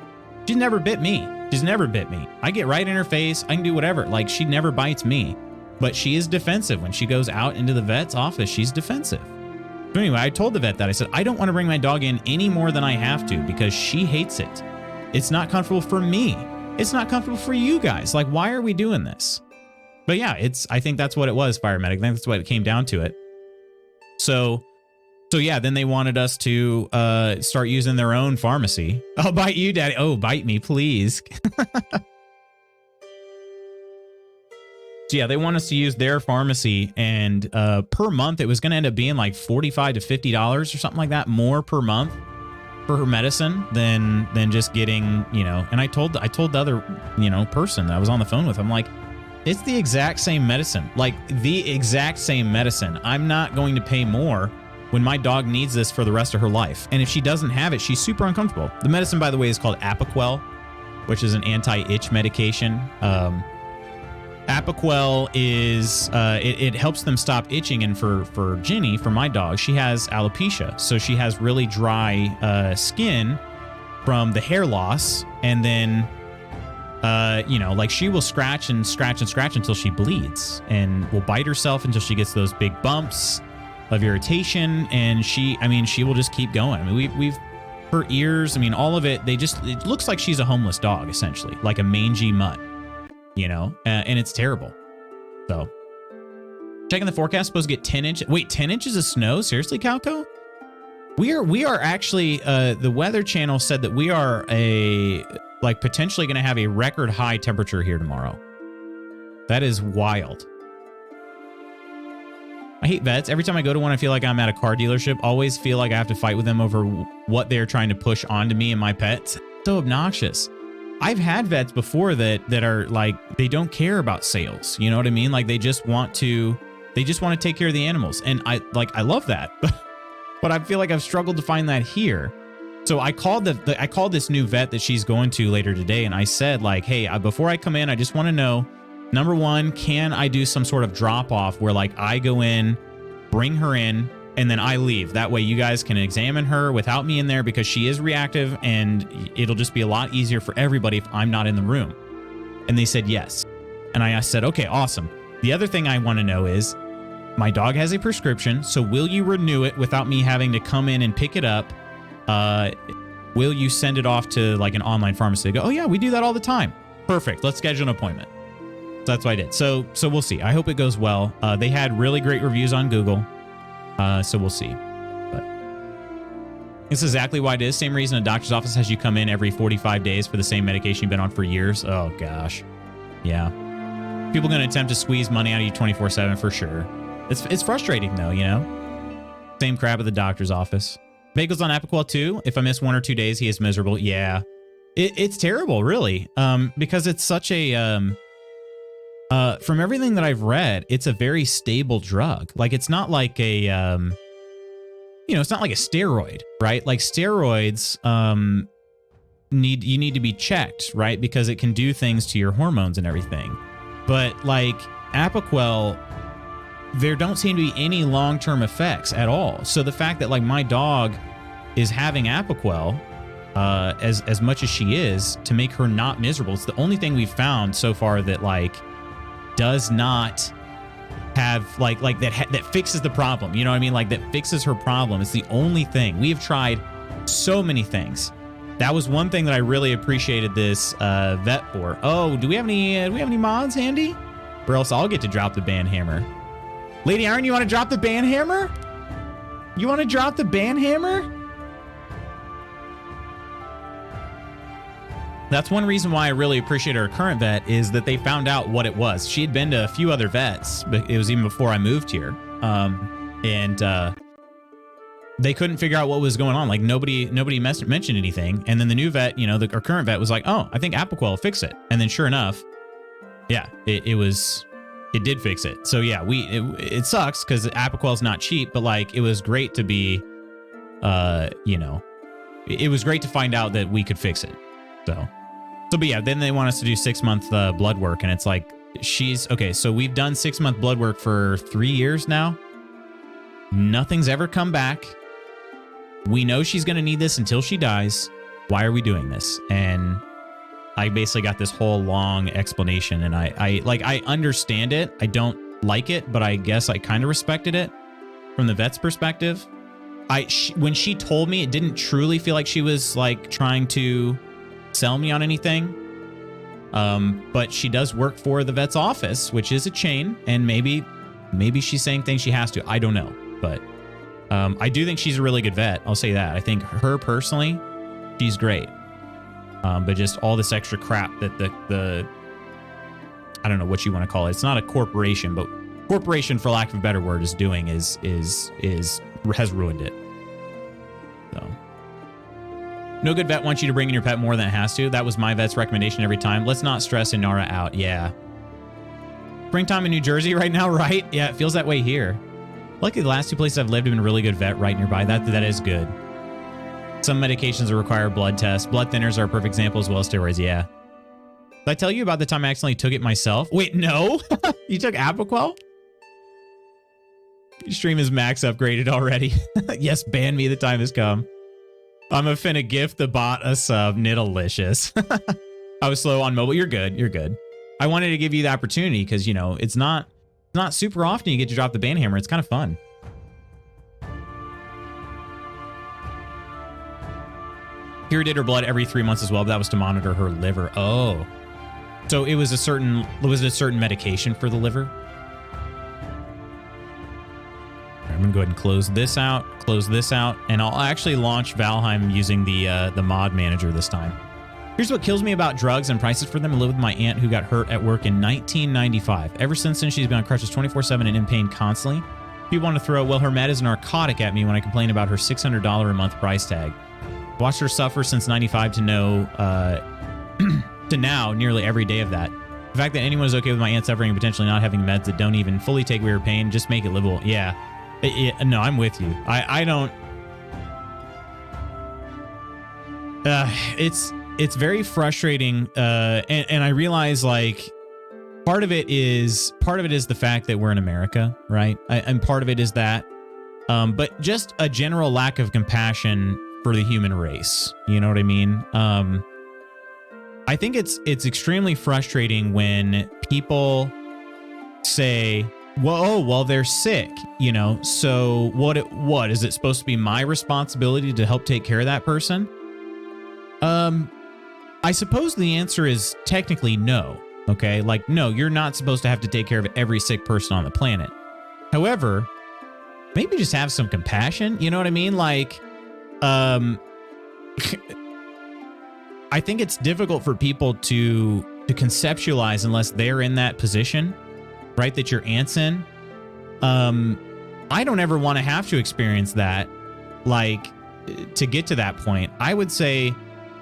[SPEAKER 1] she's never bit me. She's never bit me. I get right in her face. I can do whatever. Like, she never bites me. But she is defensive. When she goes out into the vet's office, she's defensive. So anyway, I told the vet that. I said, I don't want to bring my dog in any more than I have to because she hates it. It's not comfortable for me. It's not comfortable for you guys. Like, why are we doing this? But yeah, I think that's what it was, Fire Medic. I think that's what it came down to it. So yeah, then they wanted us to start using their own pharmacy. I'll bite you, Daddy. Oh, bite me, please. So yeah, they want us to use their pharmacy, and per month, it was going to end up being like $45 to $50 or something like that more per month for her medicine than just getting, you know. And I told the other, you know, person that I was on the phone with, I'm like, it's the exact same medicine, like the exact same medicine. I'm not going to pay more when my dog needs this for the rest of her life. And if she doesn't have it, she's super uncomfortable. The medicine, by the way, is called Apoquel, which is an anti-itch medication. Apoquel is, it helps them stop itching. And for Ginny, for my dog, she has alopecia. So she has really dry skin from the hair loss. And then, you know, like, she will scratch and scratch and scratch until she bleeds, and will bite herself until she gets those big bumps of irritation. And she will just keep going. I mean, we've her ears, I mean, all of it, it looks like she's a homeless dog, essentially, like a mangy mutt. You know, and it's terrible. So, checking the forecast, supposed to get 10 inches. Wait, 10 inches of snow? Seriously, Calco? We are actually, the Weather Channel said that we are potentially going to have a record high temperature here tomorrow. That is wild. I hate vets. Every time I go to one, I feel like I'm at a car dealership. Always feel like I have to fight with them over what they're trying to push onto me and my pets. So obnoxious. I've had vets before that are like, they don't care about sales. You know what I mean? Like, they just want to take care of the animals. And I love that. But I feel like I've struggled to find that here. So I called I called this new vet that she's going to later today, and I said, like, hey, before I come in, I just want to know, number one, can I do some sort of drop off where, like, I go in, bring her in, and then I leave. That way you guys can examine her without me in there, because she is reactive, and it'll just be a lot easier for everybody if I'm not in the room. And they said yes. And I said, okay, awesome. The other thing I want to know is, my dog has a prescription, so will you renew it without me having to come in and pick it up? Will you send it off to, like, an online pharmacy? They go, oh yeah, we do that all the time. Perfect. Let's schedule an appointment. So that's what I did. So we'll see. I hope it goes well. They had really great reviews on Google. So we'll see. But it's exactly why it is. Same reason a doctor's office has you come in every 45 days for the same medication you've been on for years. Oh gosh. Yeah. People are going to attempt to squeeze money out of you 24/7 for sure. It's frustrating though, you know? Same crap at the doctor's office. Bagels on Apoquel too. If I miss 1 or 2 days, he is miserable. Yeah. It's terrible, really. Because it's such a, From everything that I've read, it's a very stable drug. Like it's not like a, it's not like a steroid, right? Like steroids, you need to be checked, right? Because it can do things to your hormones and everything. But like Apoquel, there don't seem to be any long-term effects at all. So the fact that like my dog is having Apoquel, as much as she is, to make her not miserable, it's the only thing we've found so far that like does not have like that fixes the problem. You know what I mean? Like that fixes her problem. It's the only thing. We have tried so many things. That was one thing that I really appreciated this vet for. Oh, do we have any mods handy? Or else I'll get to drop the ban hammer. Lady Iron, you want to drop the ban hammer? You want to drop the ban hammer? That's one reason why I really appreciate our current vet is that they found out what it was. She had been to a few other vets, but it was even before I moved here. They couldn't figure out what was going on. Like nobody mentioned anything. And then the new vet, our current vet was like, oh, I think Apoquel will fix it. And then sure enough, yeah, it did fix it. So yeah, it sucks because Apoquel's not cheap, but like it was great to be, it was great to find out that we could fix it. So but yeah, then they want us to do 6-month blood work. And it's like, okay, so we've done 6-month blood work for 3 years now. Nothing's ever come back. We know she's going to need this until she dies. Why are we doing this? And I basically got this whole long explanation, and I understand it. I don't like it, but I guess I kind of respected it from the vet's perspective. When she told me, it didn't truly feel like she was like trying to sell me on anything. But she does work for the vet's office, which is a chain, and maybe she's saying things she has to. I don't know, but I do think she's a really good vet. I'll say that. I think her personally, she's great. But just all this extra crap that the I don't know what you want to call it. It's not a corporation, but corporation, for lack of a better word, is doing has ruined it. So no good vet wants you to bring in your pet more than it has to. That was my vet's recommendation every time. Let's not stress Inara out. Yeah. Springtime in New Jersey right now, right? Yeah, it feels that way here. Luckily, the last 2 places I've lived have been a really good vet right nearby. That is good. Some medications will require blood tests. Blood thinners are a perfect example, as well as steroids. Yeah. Did I tell you about the time I accidentally took it myself? Wait, no. You took Apoquel? Your stream is max upgraded already. Yes, ban me. The time has come. I'm finna gift the bot a sub. Niddalicious. I was slow on mobile. You're good. You're good. I wanted to give you the opportunity because, it's not super often you get to drop the ban hammer. It's kind of fun. Kira did her blood every 3 months as well, but that was to monitor her liver. Oh. So was it a certain medication for the liver? I'm gonna go ahead and close this out, and I'll actually launch Valheim using the mod manager this time. Here's what kills me about drugs and prices for them. I live with my aunt who got hurt at work in 1995. Ever since then, she's been on crutches 24/7 and in pain constantly. People want to throw, well, her med is a narcotic at me when I complain about her $600 a month price tag. Watched her suffer since 95 to now, nearly every day of that. The fact that anyone is okay with my aunt suffering and potentially not having meds that don't even fully take away her pain, just make it livable. Yeah. No, I'm with you. I don't. It's very frustrating, and I realize like part of it is the fact that we're in America, right? And part of it is that, but just a general lack of compassion for the human race. You know what I mean? I think it's extremely frustrating when people say, well, they're sick, so what is it supposed to be my responsibility to help take care of that person? I suppose the answer is technically no. Okay. Like, no, you're not supposed to have to take care of every sick person on the planet. However, maybe just have some compassion. You know what I mean? Like, I think it's difficult for people to conceptualize unless they're in that position, right? That your aunt's in. I don't ever want to have to experience that. Like, to get to that point, I would say,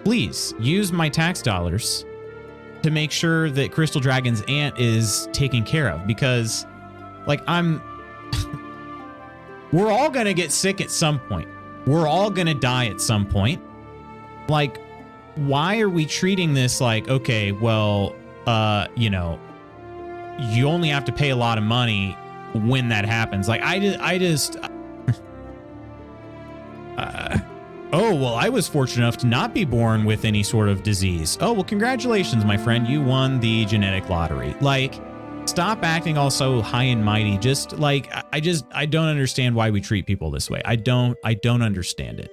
[SPEAKER 1] please use my tax dollars to make sure that Crystal Dragon's aunt is taken care of, because like we're all going to get sick at some point. We're all going to die at some point. Like, why are we treating this like, okay, well, you know, you only have to pay a lot of money when that happens. Like, I just oh, well, I was fortunate enough to not be born with any sort of disease. Oh, well, congratulations, my friend. You won the genetic lottery. Like, stop acting all so high and mighty. Just like, I don't understand why we treat people this way. I don't understand it.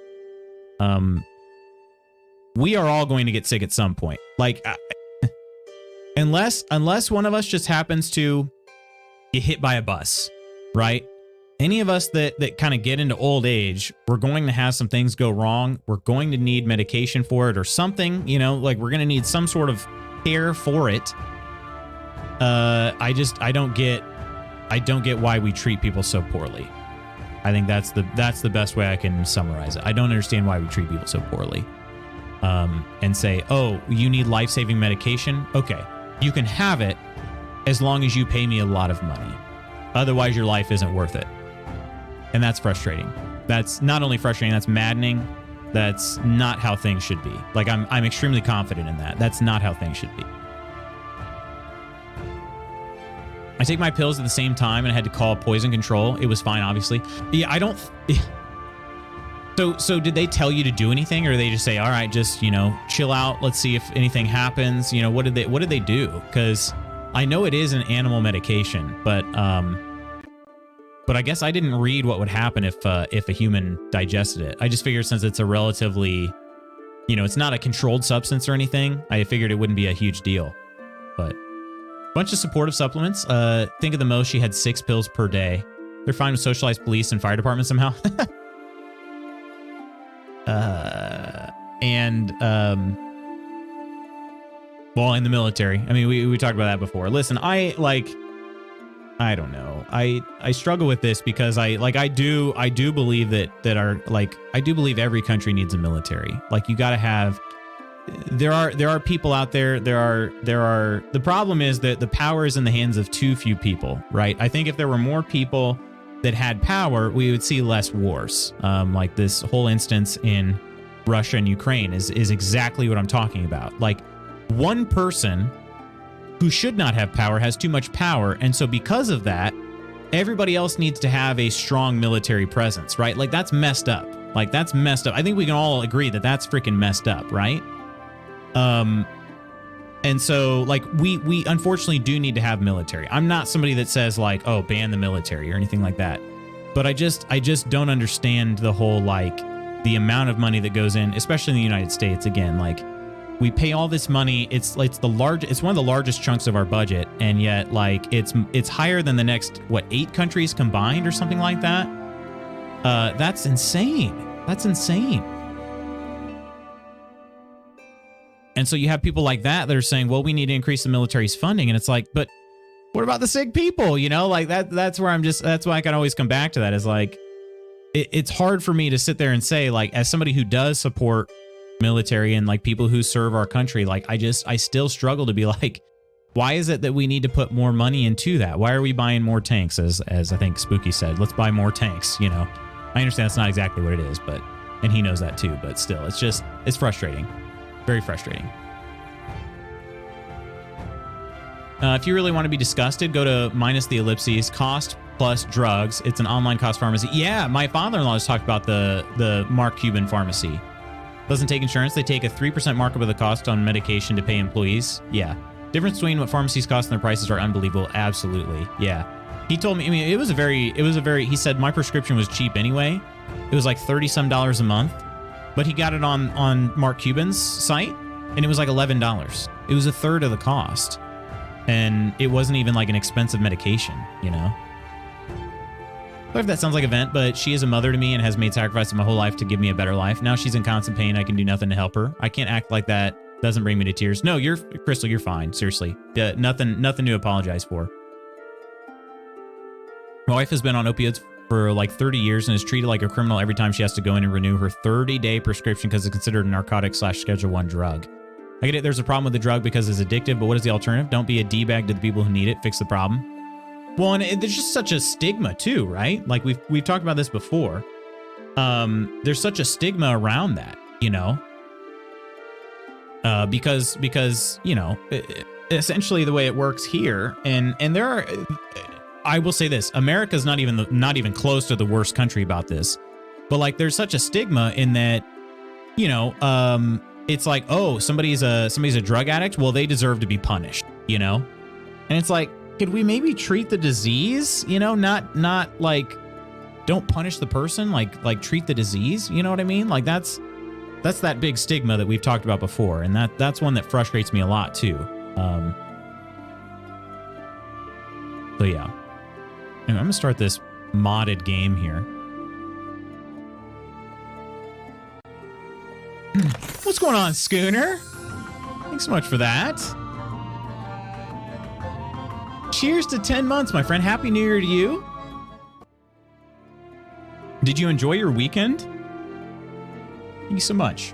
[SPEAKER 1] We are all going to get sick at some point. Like, unless one of us just happens to get hit by a bus, right? Any of us that kind of get into old age, we're going to have some things go wrong. We're going to need medication for it or something, you know, like we're going to need some sort of care for it. I don't get why we treat people so poorly. I think that's the best way I can summarize it. I don't understand why we treat people so poorly. And say, oh, you need life-saving medication? Okay, you can have it as long as you pay me a lot of money. Otherwise, your life isn't worth it. And that's frustrating. That's not only frustrating, that's maddening. That's not how things should be. Like, I'm extremely confident in that. That's not how things should be. I take my pills at the same time and I had to call poison control. It was fine, obviously. Yeah, I don't... So did they tell you to do anything, or did they just say, all right, just, you know, chill out. Let's see if anything happens. You know, what did they do? Because I know it is an animal medication, but I guess I didn't read what would happen if a human digested it. I just figured since it's a relatively, you know, it's not a controlled substance or anything, I figured it wouldn't be a huge deal. But bunch of supportive supplements. Think of the most, she had 6 pills per day. They're fine with socialized police and fire department somehow. Well, in the military. I mean, we talked about that before. Listen, I don't know. I struggle with this because I do believe I do believe every country needs a military. Like, you got to have, there are people out there. The problem is that the power is in the hands of too few people, right? I think if there were more people that had power, we would see less wars. Like this whole instance in Russia and Ukraine is exactly what I'm talking about. Like, one person who should not have power has too much power, and so because of that, everybody else needs to have a strong military presence, right? Like, that's messed up. Like, that's messed up. I think we can all agree that that's freaking messed up, right? And so, like, we unfortunately do need to have military. I'm not somebody that says, like, oh, ban the military or anything like that. But I just don't understand the whole, like, the amount of money that goes in, especially in the United States. Again, like, we pay all this money. It's one of the largest chunks of our budget, and yet, like, it's higher than the next 8 countries combined or something like that. That's insane. That's insane. And so you have people like that are saying, well, we need to increase the military's funding. And it's like, but what about the sick people? You know, like that's why I can always come back to that, is like, it's hard for me to sit there and say, like, as somebody who does support military and like people who serve our country, like, I still struggle to be like, why is it that we need to put more money into that? Why are we buying more tanks? As I think Spooky said, let's buy more tanks. You know, I understand that's not exactly what it is, and he knows that too, but still, it's frustrating. Very frustrating. If you really want to be disgusted, go to minus the ellipses, cost plus drugs. It's an online cost pharmacy. Yeah, my father-in-law just talked about the Mark Cuban pharmacy. Doesn't take insurance. They take a 3% markup of the cost on medication to pay employees. Yeah. Difference between what pharmacies cost and their prices are unbelievable. Absolutely. Yeah. He told me, I mean, it was a very, he said my prescription was cheap anyway. It was like $30-some a month, but he got it on Mark Cuban's site and it was like $11. It was a third of the cost. And it wasn't even like an expensive medication, you know? Sorry if that sounds like a vent, but she is a mother to me and has made sacrifices my whole life to give me a better life. Now she's in constant pain. I can do nothing to help her. I can't act like that. Doesn't bring me to tears. No, Crystal, you're fine. Seriously. Nothing to apologize for. My wife has been on opiates for like 30 years and is treated like a criminal every time she has to go in and renew her 30-day prescription because it's considered a narcotic /Schedule 1 drug. I get it. There's a problem with the drug because it's addictive, but what is the alternative? Don't be a D-bag to the people who need it. Fix the problem. Well, and there's just such a stigma too, right? Like we've talked about this before. There's such a stigma around that, you know, because you know, essentially the way it works here, and there are, I will say this, America's not even close to the worst country about this, but like there's such a stigma in that, you know, it's like, oh, somebody's a drug addict, well, they deserve to be punished, you know, and it's like, could we maybe treat the disease, you know, not like, don't punish the person, like treat the disease, you know what I mean? Like that's that big stigma that we've talked about before, and that's one that frustrates me a lot too. So yeah, and I'm gonna start this modded game here. What's going on, Schooner? Thanks so much for that. Cheers to 10 months, my friend. Happy New Year to you. Did you enjoy your weekend? Thank you so much.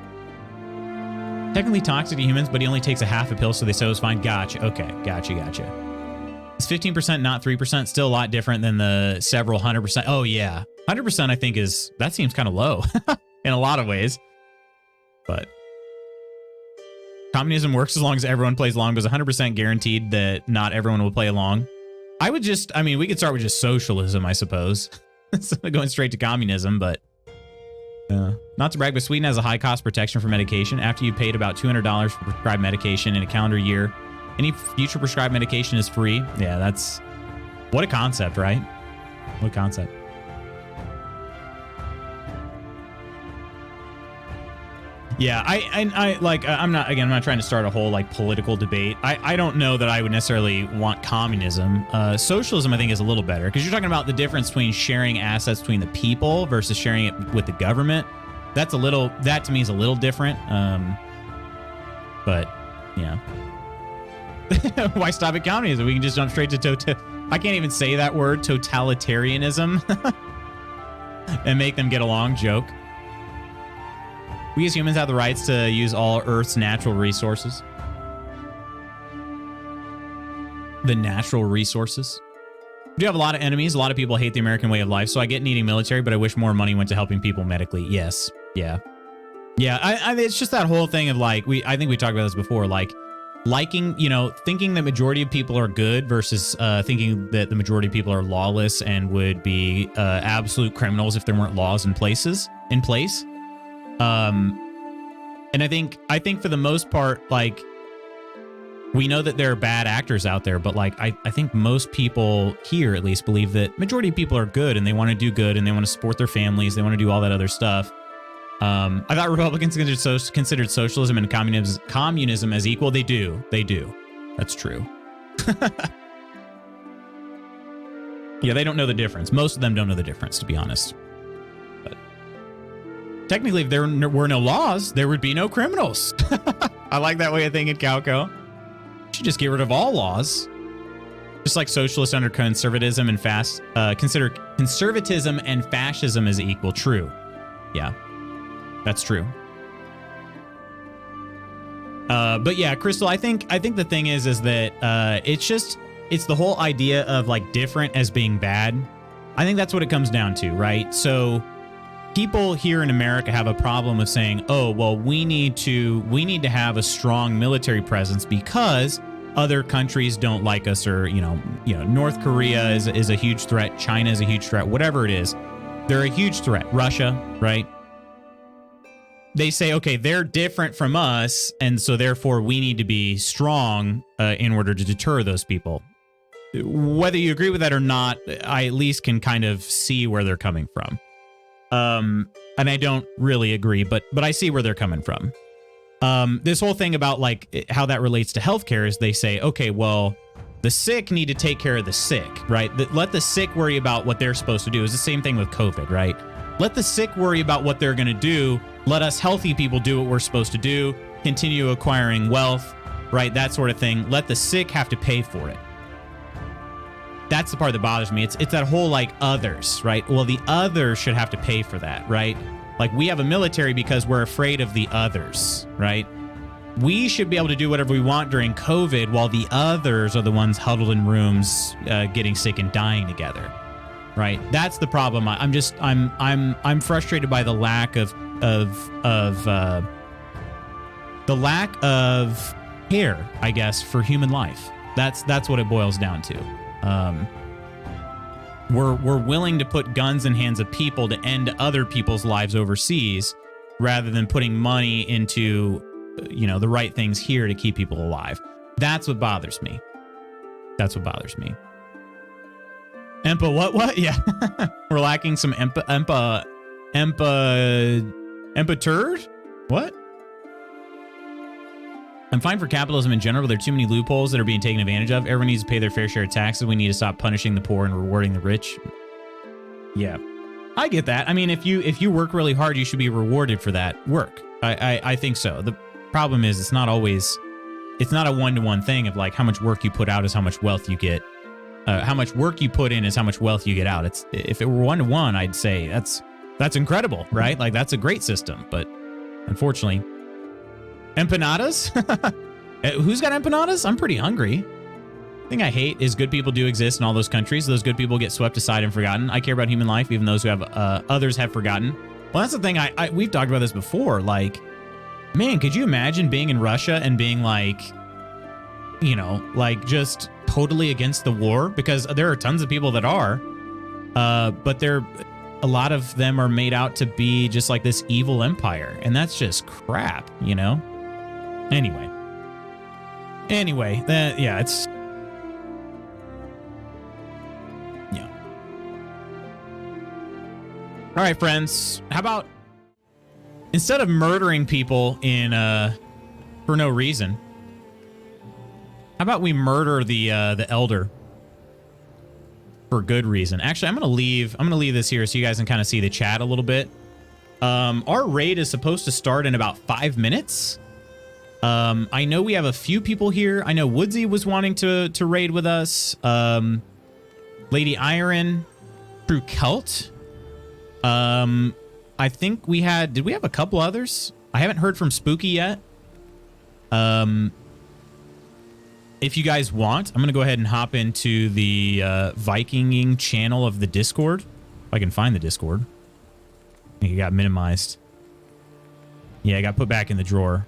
[SPEAKER 1] Technically toxic to humans, but he only takes a half a pill, so they say it's fine. Gotcha. Okay. Gotcha. It's 15%, not 3%. Still a lot different than the several 100%. Oh, yeah. 100% I think that seems kind of low in a lot of ways. But communism works as long as everyone plays along, but it's 100% guaranteed that not everyone will play along. I mean, we could start with just socialism, I suppose. Instead of going straight to communism, but not to brag, but Sweden has a high cost protection for medication. After you paid about $200 for prescribed medication in a calendar year, any future prescribed medication is free. Yeah, that's what a concept, right? What a concept. Yeah, I'm not trying to start a whole like political debate. I don't know that I would necessarily want communism. Socialism, I think, is a little better because you're talking about the difference between sharing assets between the people versus sharing it with the government. That to me is a little different. But yeah. Why stop at communism? We can just jump straight to I can't even say that word, totalitarianism, and make them get along. Joke. We as humans have the rights to use all Earth's natural resources. The natural resources. We do have a lot of enemies. A lot of people hate the American way of life. So I get needing military, but I wish more money went to helping people medically. Yes. Yeah. Yeah. It's just that whole thing of like, I think we talked about this before, like liking, you know, thinking the majority of people are good versus thinking that the majority of people are lawless and would be absolute criminals if there weren't laws in place. And I think for the most part, like, we know that there are bad actors out there, but like, I think most people here at least believe that majority of people are good and they want to do good and they want to support their families. They want to do all that other stuff. I thought Republicans considered socialism and communism as equal. They do. That's true. Yeah, they don't know the difference. Most of them don't know the difference, to be honest. Technically, if there were no laws, there would be no criminals. I like that way of thinking, Calco. You should just get rid of all laws. Just like socialists under conservatism and consider conservatism and fascism as equal. True. Yeah, that's true. But yeah, Crystal, I think the thing is that it's the whole idea of like different as being bad. I think that's what it comes down to, right? So people here in America have a problem of saying, oh, well, we need to have a strong military presence because other countries don't like us, or, you know, North Korea is a huge threat. China is a huge threat, whatever it is. They're a huge threat. Russia, right? They say, okay, they're different from us, and so therefore we need to be strong in order to deter those people. Whether you agree with that or not, I at least can kind of see where they're coming from. And I don't really agree, but I see where they're coming from. This whole thing about like how that relates to healthcare is they say, okay, well, the sick need to take care of the sick, right? Let the sick worry about what they're supposed to do. It's the same thing with COVID, right? Let the sick worry about what they're going to do. Let us healthy people do what we're supposed to do, continue acquiring wealth, right? That sort of thing. Let the sick have to pay for it. That's the part that bothers me. It's that whole like others, right? Well, the others should have to pay for that, right? Like we have a military because we're afraid of the others, right? we should be able to do whatever we want during COVID while the others are the ones huddled in rooms getting sick and dying together. Right? That's the problem. I'm frustrated by the lack of care, I guess, for human life. That's what it boils down to. We're willing to put guns in hands of people to end other people's lives overseas rather than putting money into, the right things here to keep people alive. That's what bothers me. That's what bothers me. Empa, what? Yeah. We're lacking some empa turd? What? I'm fine for capitalism in general, but there are too many loopholes that are being taken advantage of. Everyone needs to pay their fair share of taxes. We need to stop punishing the poor and rewarding the rich. Yeah. I get that. I mean, if you work really hard, you should be rewarded for that work. I think so. The problem is it's not a one-to-one thing of like how much work you put out is how much wealth you get. How much work you put in is how much wealth you get out. If it were one-to-one, I'd say that's incredible, right? Like that's a great system, but unfortunately, empanadas? Who's got empanadas? I'm pretty hungry. The thing I hate is good people do exist in all those countries. Those good people get swept aside and forgotten. I care about human life, even those who have others have forgotten. Well, that's the thing. We've talked about this before. Like, man, could you imagine being in Russia and being like, like just totally against the war? Because there are tons of people that are, but a lot of them are made out to be just like this evil empire, and that's just crap, Anyway, it's. Yeah. All right, friends. How about instead of murdering people for no reason, how about we murder the elder for good reason? Actually, I'm gonna leave this here so you guys can kind of see the chat a little bit. Our raid is supposed to start in about 5 minutes. I know we have a few people here. I know Woodsy was wanting to raid with us. Lady Iron, True Celt. I think did we have a couple others? I haven't heard from Spooky yet. If you guys want, I'm going to go ahead and hop into the Vikinging channel of the Discord. If I can find the Discord. I think it got minimized. Yeah, it got put back in the drawer.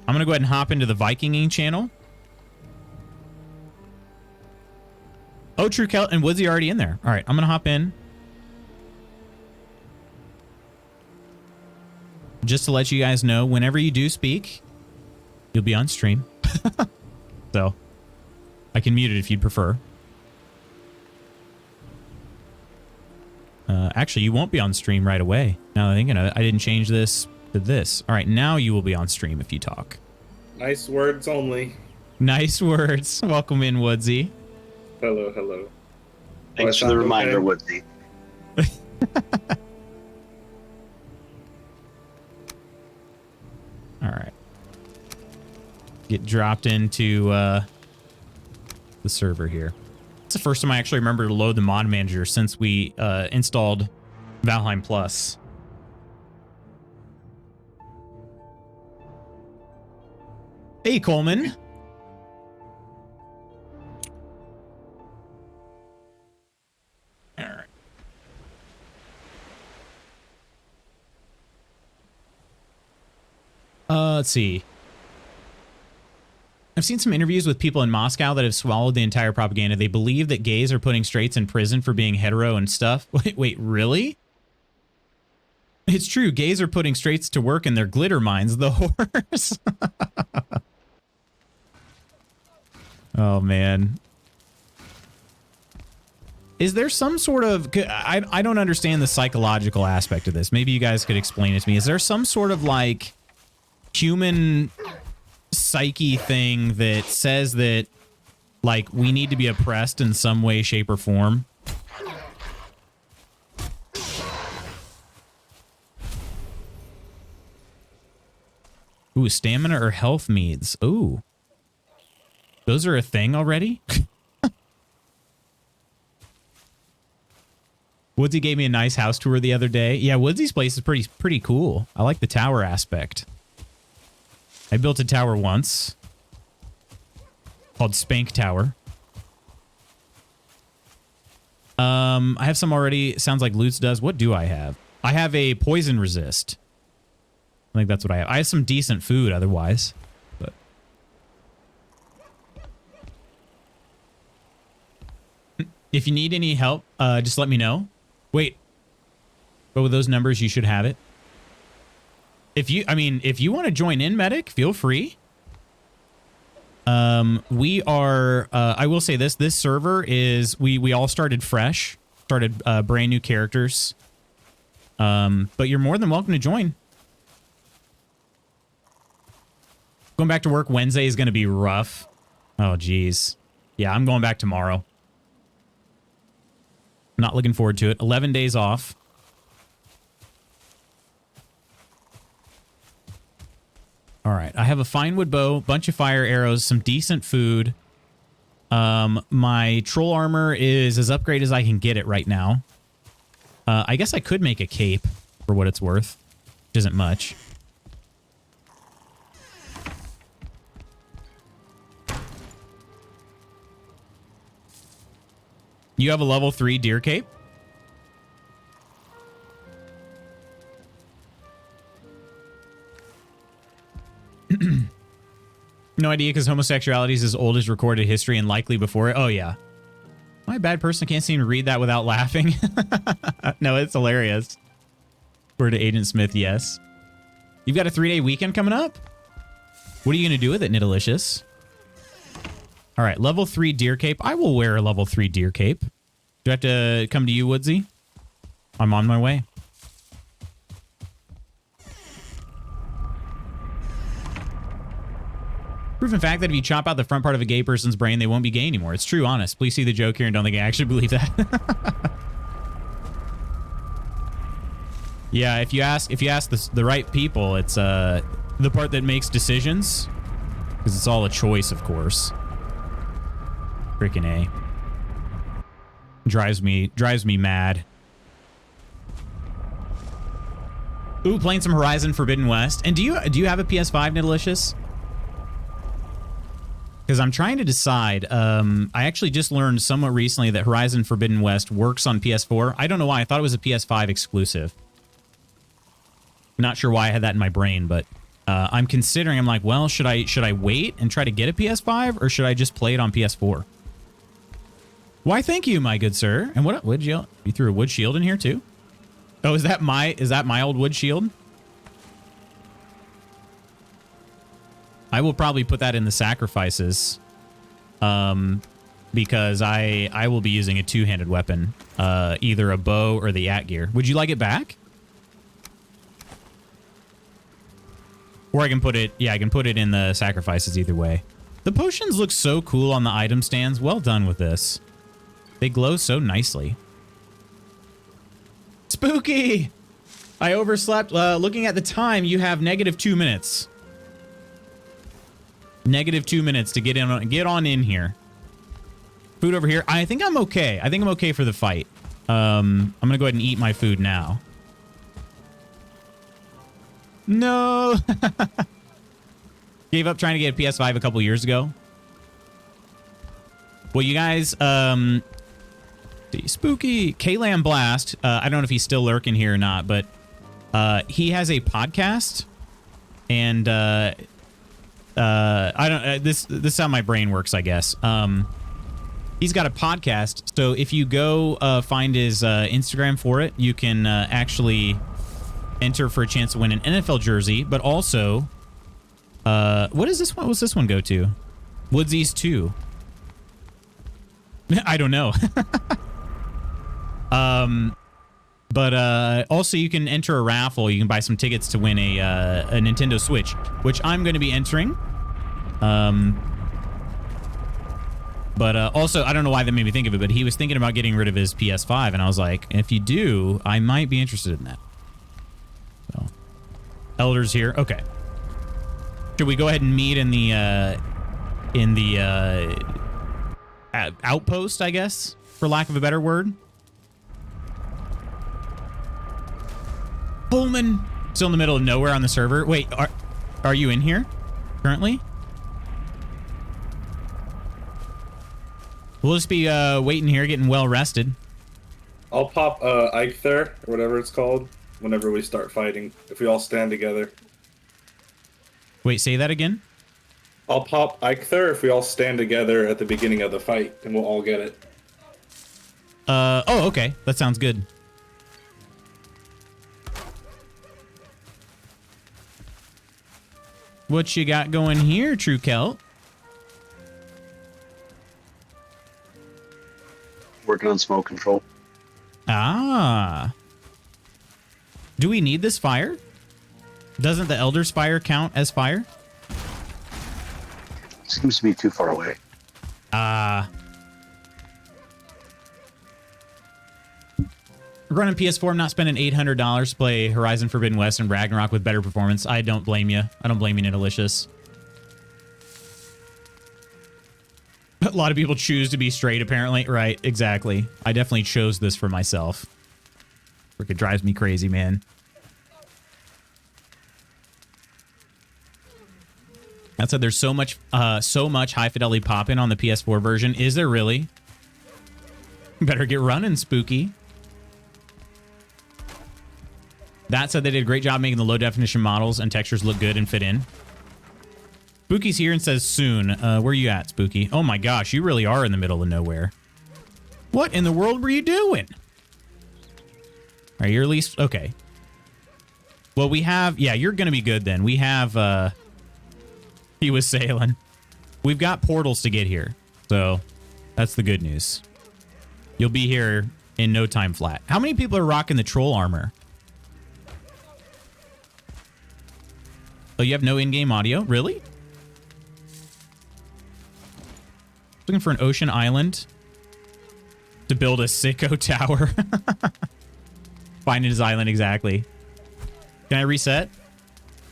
[SPEAKER 1] I'm going to go ahead and hop into the Vikinging channel. Oh, True Celt and Woodsy are already in there. All right, I'm going to hop in. Just to let you guys know, whenever you do speak, you'll be on stream. So, I can mute it if you'd prefer. Actually, you won't be on stream right away. Now I'm thinking of it, I didn't change this to this. All right, now you will be on stream if you talk.
[SPEAKER 2] Nice words only.
[SPEAKER 1] Nice words. Welcome in, Woodsy.
[SPEAKER 2] Hello, hello.
[SPEAKER 3] Thanks for the reminder, Woodsy.
[SPEAKER 1] All right. Get dropped into the server here. It's the first time I actually remember to load the mod manager since we installed Valheim Plus. Hey, Coleman. All right. Let's see. I've seen some interviews with people in Moscow that have swallowed the entire propaganda. They believe that gays are putting straights in prison for being hetero and stuff. Wait, really? It's true. Gays are putting straights to work in their glitter mines, the whores. Oh, man. Is there some sort of... I don't understand the psychological aspect of this. Maybe you guys could explain it to me. Is there some sort of, like, human psyche thing that says that, like, we need to be oppressed in some way, shape, or form? Ooh, stamina or health meads. Ooh. Those are a thing already? Woodsy gave me a nice house tour the other day. Yeah, Woodsy's place is pretty cool. I like the tower aspect. I built a tower once called Spank Tower. I have some already. Sounds like Lutz does. What do I have? I have a poison resist. I think that's what I have. I have some decent food otherwise. But if you need any help, just let me know. Wait. But with those numbers, you should have it. If you want to join in, Medic, feel free. We are, I will say this server is, we all started fresh, started brand new characters. But you're more than welcome to join. Going back to work Wednesday is going to be rough. Oh, geez. Yeah, I'm going back tomorrow. Not looking forward to it. 11 days off. All right, I have a fine wood bow, bunch of fire arrows, some decent food. My troll armor is as upgraded as I can get it right now. I guess I could make a cape for what it's worth, which isn't much. You have a level 3 deer cape? No idea, because homosexuality is as old as recorded history and likely before it. Oh, yeah. Am I a bad person? I can't seem to read that without laughing. No, it's hilarious. Word to Agent Smith, yes. You've got a 3-day weekend coming up? What are you going to do with it, Nidalicious? All right, level 3 deer cape. I will wear a level 3 deer cape. Do I have to come to you, Woodsy? I'm on my way. Proven fact that if you chop out the front part of a gay person's brain, they won't be gay anymore. It's true, honest. Please see the joke here and don't think I actually believe that. Yeah, if you ask the right people, it's the part that makes decisions, because it's all a choice, of course. Freaking A. Drives me mad. Ooh, playing some Horizon Forbidden West. And do you have a PS5, Nidalicious? Because I'm trying to decide. I actually just learned somewhat recently that Horizon Forbidden West works on PS4. I don't know why. I thought it was a PS5 exclusive. Not sure why I had that in my brain, but I'm considering. I'm like, well, should I wait and try to get a PS5, or should I just play it on PS4? Why, thank you, my good sir. And what wood shield? You threw a wood shield in here too? Oh, is that my old wood shield? I will probably put that in the sacrifices, because I will be using a two-handed weapon, either a bow or the Atgear. Would you like it back? Or I can put it, yeah, I can put it in the sacrifices either way. The potions look so cool on the item stands. Well done with this. They glow so nicely. Spooky! I overslept. Looking at the time, you have -2 minutes. -2 minutes to get on in here. Food over here. I think I'm okay. I think I'm okay for the fight. I'm gonna go ahead and eat my food now. No. Gave up trying to get a PS5 a couple years ago. Well, you guys, Spooky K-Lam Blast. I don't know if he's still lurking here or not, but he has a podcast, and I don't. This is how my brain works, I guess. He's got a podcast, so if you go find his Instagram for it, you can actually enter for a chance to win an NFL jersey, but also, what is this one? What's this one go to? Woodsies 2. I don't know. But also you can enter a raffle. You can buy some tickets to win a Nintendo Switch, which I'm going to be entering. But also, I don't know why that made me think of it, but he was thinking about getting rid of his PS5, and I was like, if you do, I might be interested in that. So, Elders here. Okay. Should we go ahead and meet in the outpost, I guess, for lack of a better word? Bullman. Still in the middle of nowhere on the server. Wait, are you in here? currently. We'll just be waiting here, getting well rested.
[SPEAKER 2] I'll pop Eikther, or whatever it's called, whenever we start fighting, if we all stand together.
[SPEAKER 1] Wait, say that again?
[SPEAKER 2] I'll pop Eikther if we all stand together at the beginning of the fight, and we'll all get it.
[SPEAKER 1] Oh, okay. That sounds good. What you got going here, True Celt?
[SPEAKER 3] Working on smoke control.
[SPEAKER 1] Ah. Do we need this fire? Doesn't the Elder's fire count as fire?
[SPEAKER 3] Seems to be too far away.
[SPEAKER 1] Ah. Running PS4, I'm not spending $800 to play Horizon Forbidden West and Ragnarok with better performance. I don't blame you. I don't blame you, Nidelicious. A lot of people choose to be straight, apparently. Right, exactly. I definitely chose this for myself. It drives me crazy, man. That said, there's so much high fidelity pop-in on the PS4 version. Is there really? Better get running, Spooky. That said, they did a great job making the low definition models and textures look good and fit in. Spooky's here and says soon. Where you at, Spooky? Oh my gosh, you really are in the middle of nowhere. What in the world were you doing? Are you at least... Okay. Well, we have... Yeah, you're going to be good then. We have... He was sailing. We've got portals to get here. So, that's the good news. You'll be here in no time flat. How many people are rocking the troll armor? Oh, you have no in-game audio? Really? Looking for an ocean island to build a sicko tower. Finding his island, exactly. Can I reset?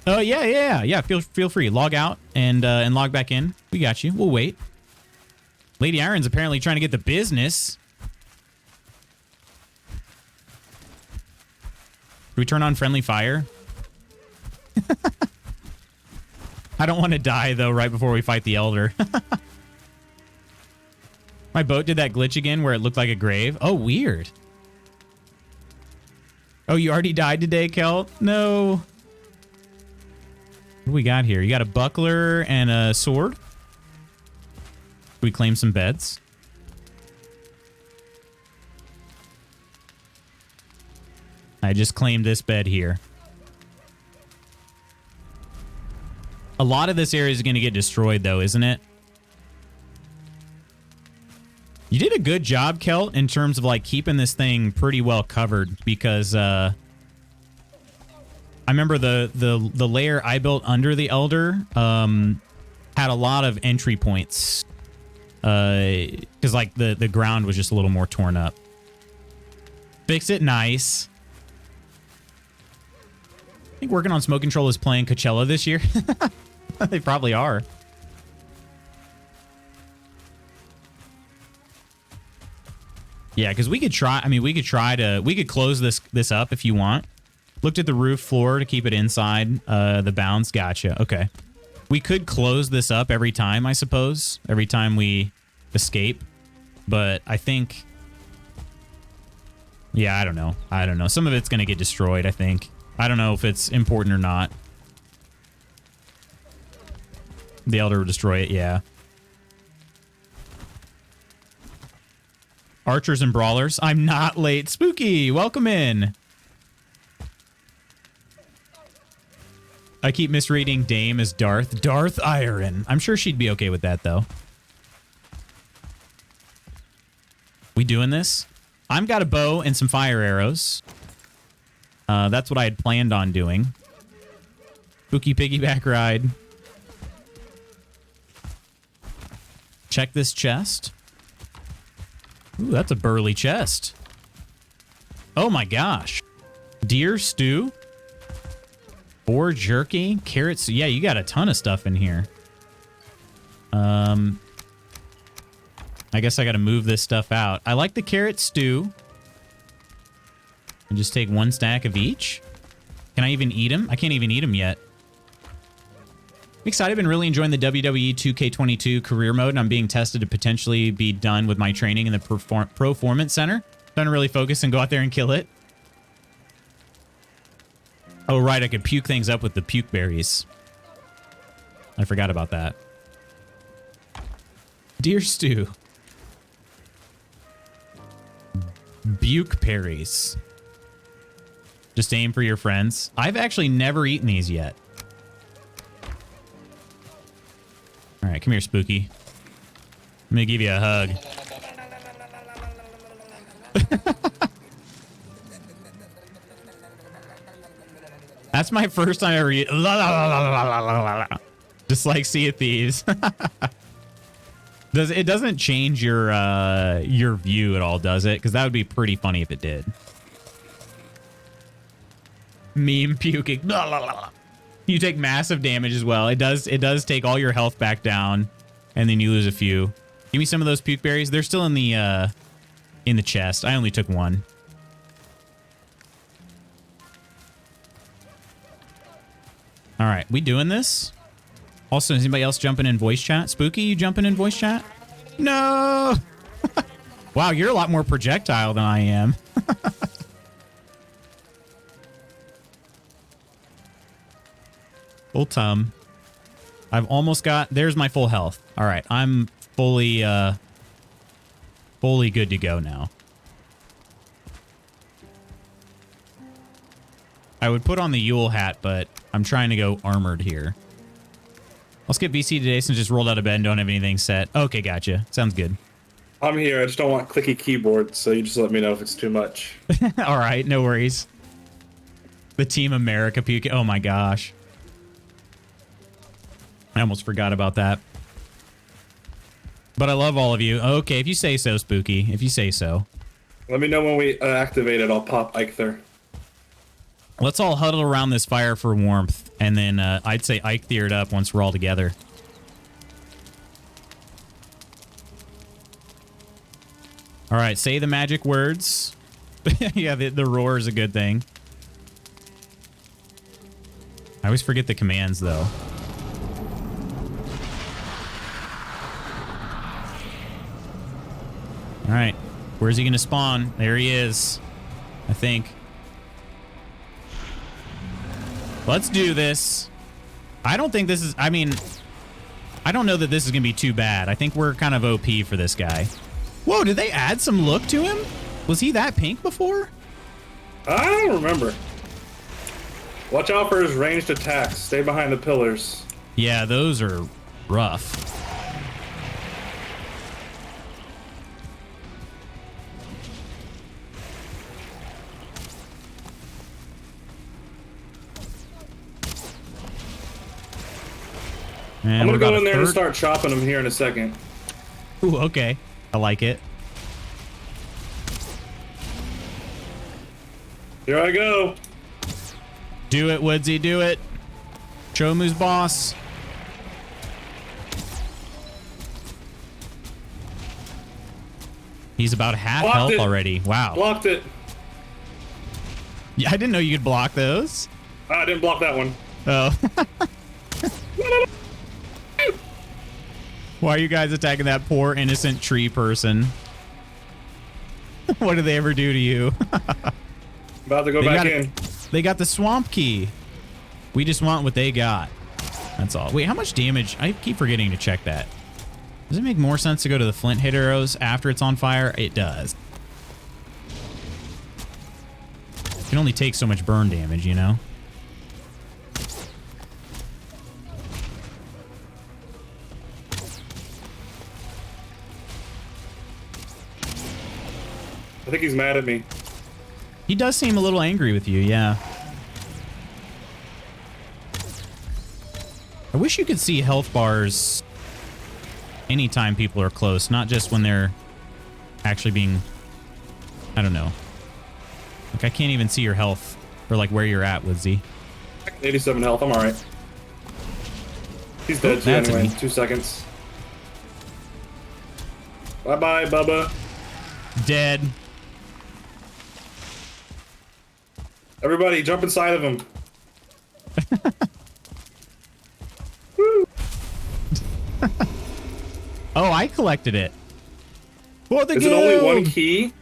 [SPEAKER 1] Oh, yeah. Feel free. Log out and log back in. We got you. We'll wait. Lady Iron's apparently trying to get the business. Do we turn on friendly fire? I don't want to die, though, right before we fight the Elder. My boat did that glitch again where it looked like a grave. Oh, weird. Oh, you already died today, Kel? No. What do we got here? You got a buckler and a sword. We claim some beds. I just claimed this bed here. A lot of this area is going to get destroyed, though, isn't it? You did a good job, Kelt, in terms of like keeping this thing pretty well covered, because I remember the layer I built under the Elder had a lot of entry points, because like the ground was just a little more torn up. Fix it nice. I think working on smoke control is playing Coachella this year. They probably are. Yeah, because we could try. I mean, we could close this up if you want. Looked at the roof floor to keep it inside the bounds. Gotcha. Okay. We could close this up every time, I suppose. Every time we escape. But I think... Yeah, I don't know. I don't know. Some of it's going to get destroyed, I think. I don't know if it's important or not. The Elder will destroy it, yeah. Archers and brawlers. I'm not late. Spooky, welcome in. I keep misreading Dame as Darth. Darth Iron. I'm sure she'd be okay with that, though. We doing this? I've got a bow and some fire arrows. That's what I had planned on doing. Spooky piggyback ride. Check this chest. Ooh, that's a burly chest. Oh my gosh. Deer stew. Boar jerky. Carrots. Yeah, you got a ton of stuff in here. I guess I got to move this stuff out. I like the carrot stew. And just take one stack of each. Can I even eat them? I can't even eat them yet. excited. I've been really enjoying the WWE 2K22 career mode, and I'm being tested to potentially be done with my training in the Performance Center. Trying to really focus and go out there and kill it. Oh, right. I could puke things up with the puke berries. I forgot about that. Dear Stew. Buke berries. Just aim for your friends. I've actually never eaten these yet. All right, come here, Spooky. I'm gonna give you a hug. That's my first time ever eating. Just like Sea of Thieves. It doesn't change your view at all, does it? Because that would be pretty funny if it did. Meme puking. You take massive damage as well. It does take all your health back down, and then you lose a few. Give me some of those puke berries. They're still in the chest. I only took one. All right, we doing this? Also, is anybody else jumping in voice chat? Spooky, you jumping in voice chat? No! Wow, you're a lot more projectile than I am. Full tum. I've almost got... There's my full health. All right, I'm fully good to go now. I would put on the Yule hat, but I'm trying to go armored here. I'll skip VC today since I just rolled out of bed and don't have anything set. Okay, gotcha. Sounds good.
[SPEAKER 2] I'm here. I just don't want clicky keyboard, so you just let me know if it's too much.
[SPEAKER 1] All right, no worries. The Team America puke. Oh my gosh. I almost forgot about that. But I love all of you. Okay, if you say so, Spooky. If you say so.
[SPEAKER 2] Let me know when we activate it. I'll pop Eikther.
[SPEAKER 1] Let's all huddle around this fire for warmth, and then I'd say Eikther it up once we're all together. All right, say the magic words. Yeah, the roar is a good thing. I always forget the commands, though. All right, where's he going to spawn? There he is, I think. Let's do this. I don't think this is... I mean, I don't know that this is going to be too bad. I think we're kind of OP for this guy. Whoa, did they add some look to him? Was he that pink before?
[SPEAKER 2] I don't remember. Watch out for his ranged attacks. Stay behind the pillars.
[SPEAKER 1] Yeah, those are rough. And
[SPEAKER 2] I'm gonna go in there and start chopping them here in a second.
[SPEAKER 1] Ooh, okay. I like it.
[SPEAKER 2] Here I go.
[SPEAKER 1] Do it, Woodsy, do it. Chomu's boss. He's about half
[SPEAKER 2] Blocked
[SPEAKER 1] health
[SPEAKER 2] it.
[SPEAKER 1] already. Wow.
[SPEAKER 2] Blocked it.
[SPEAKER 1] Yeah, I didn't know you could block those.
[SPEAKER 2] I didn't block that one.
[SPEAKER 1] Oh. Why are you guys attacking that poor innocent tree person? What did they ever do to you?
[SPEAKER 2] About to go back in.
[SPEAKER 1] They got the swamp key. We just want what they got. That's all. Wait, how much damage? I keep forgetting to check that. Does it make more sense to go to the flint hit arrows after it's on fire? It does. You can only take so much burn damage, you know?
[SPEAKER 2] I think he's mad at me.
[SPEAKER 1] He does seem a little angry with you, yeah. I wish you could see health bars anytime people are close, not just when they're actually being... I don't know. Like, I can't even see your health, or like where you're at, Woodsy.
[SPEAKER 2] 87 health, I'm alright. He's dead too
[SPEAKER 1] that's
[SPEAKER 2] anyway,
[SPEAKER 1] me.
[SPEAKER 2] 2 seconds. Bye-bye, Bubba.
[SPEAKER 1] Dead.
[SPEAKER 2] Everybody, jump inside of him. Woo.
[SPEAKER 1] Oh, I collected it. For the
[SPEAKER 2] Is
[SPEAKER 1] guild.
[SPEAKER 2] it only one key?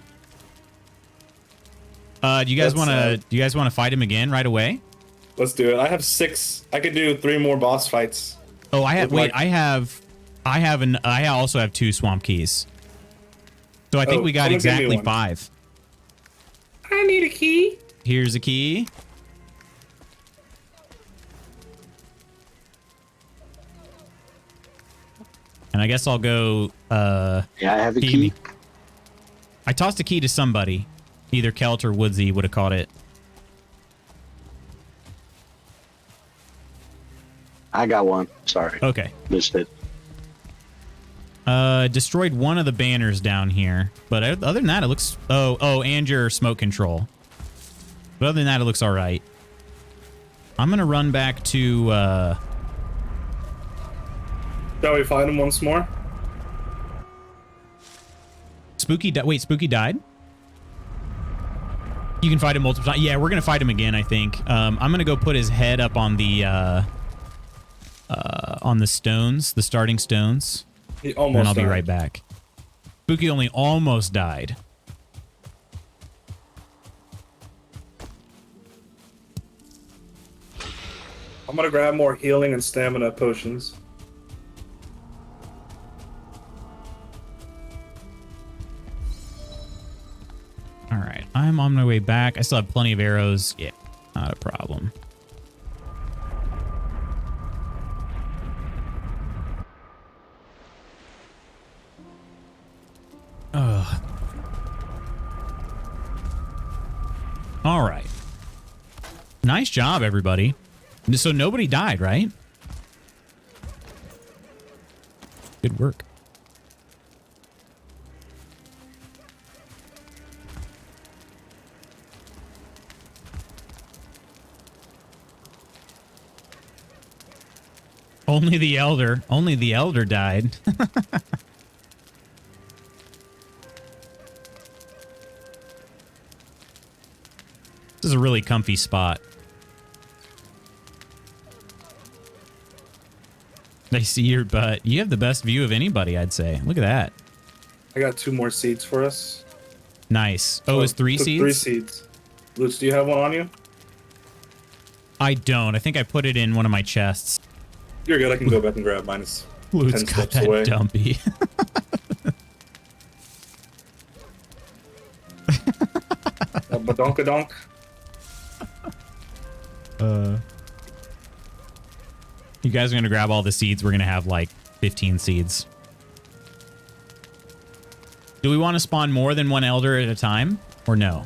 [SPEAKER 1] Do you guys
[SPEAKER 2] That's
[SPEAKER 1] want to?
[SPEAKER 2] sad.
[SPEAKER 1] Do you guys want to fight him again right away?
[SPEAKER 2] Let's do it. I have 6. I could do 3 more boss fights.
[SPEAKER 1] Oh, I have.
[SPEAKER 2] With
[SPEAKER 1] Wait,
[SPEAKER 2] my-
[SPEAKER 1] I also have 2 swamp keys. So I think
[SPEAKER 2] Oh,
[SPEAKER 1] we got
[SPEAKER 2] someone give me
[SPEAKER 1] exactly
[SPEAKER 2] one.
[SPEAKER 1] 5.
[SPEAKER 2] I need a key.
[SPEAKER 1] Here's a key. And I guess I'll go.
[SPEAKER 3] Yeah, I have a
[SPEAKER 1] Key.
[SPEAKER 3] key.
[SPEAKER 1] I tossed a key to somebody. Either Kelt or Woodsy would have caught it.
[SPEAKER 3] I got one. Sorry.
[SPEAKER 1] Okay.
[SPEAKER 3] Missed it.
[SPEAKER 1] Destroyed one of the banners down here. But other than that, it looks... Oh, and your smoke control. But other than that, it looks all right. I'm going to run back to...
[SPEAKER 2] Shall we find him once more?
[SPEAKER 1] Spooky... Wait, Spooky died? You can fight him multiple times. Yeah, we're going to fight him again, I think. I'm going to go put his head up on the stones, the starting stones.
[SPEAKER 2] He almost
[SPEAKER 1] And I'll be
[SPEAKER 2] died.
[SPEAKER 1] right back. Spooky only almost died.
[SPEAKER 2] I'm gonna grab more healing and stamina potions.
[SPEAKER 1] All right, I'm on my way back. I still have plenty of arrows. Yeah, not a problem. Ugh. All right. Nice job, everybody. So nobody died, right? Good work. Only the elder died. This is a really comfy spot. I see your butt. You have the best view of anybody, I'd say. Look at that.
[SPEAKER 2] I got 2 more seeds for us.
[SPEAKER 1] Nice. Oh, it's 3
[SPEAKER 2] took
[SPEAKER 1] seeds?
[SPEAKER 2] 3 seeds. Lutz, do you have one on you?
[SPEAKER 1] I don't. I think I put it in one of my chests.
[SPEAKER 2] You're good. I can go back and grab mine. It's
[SPEAKER 1] Lutz
[SPEAKER 2] 10
[SPEAKER 1] got
[SPEAKER 2] steps
[SPEAKER 1] that
[SPEAKER 2] away.
[SPEAKER 1] dumpy.
[SPEAKER 2] Badonkadonk.
[SPEAKER 1] You guys are going to grab all the seeds. We're going to have like 15 seeds. Do we want to spawn more than one elder at a time or no?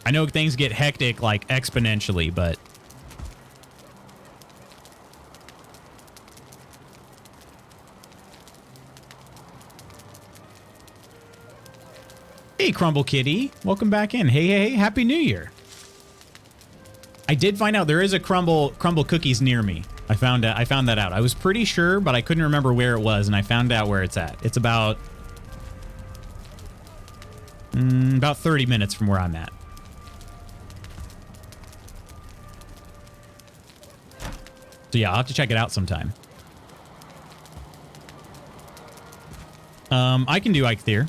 [SPEAKER 1] I know things get hectic like exponentially, but... Hey, Crumble Kitty. Welcome back in. Hey, Happy New Year. I did find out there is a crumble cookies near me. I found that out. I was pretty sure, but I couldn't remember where it was, and I found out where it's at. It's about 30 minutes from where I'm at. So yeah, I'll have to check it out sometime. I can do Eikthyr.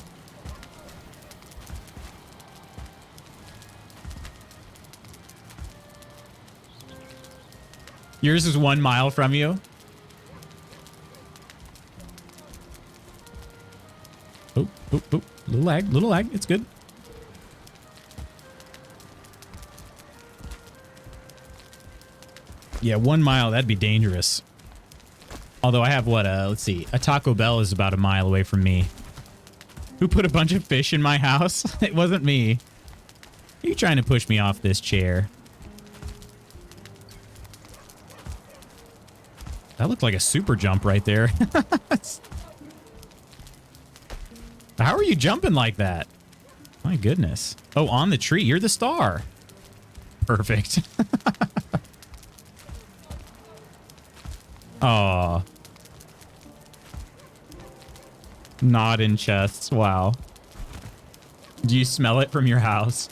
[SPEAKER 1] Yours is 1 mile from you. Oh. Little lag. It's good. Yeah, 1 mile. That'd be dangerous. Although I have what? Let's see. A Taco Bell is about a mile away from me. Who put a bunch of fish in my house? It wasn't me. Are you trying to push me off this chair? That looked like a super jump right there. How are you jumping like that? My goodness. Oh, on the tree. You're the star. Perfect. Aw. Not in chests. Wow. Do you smell it from your house?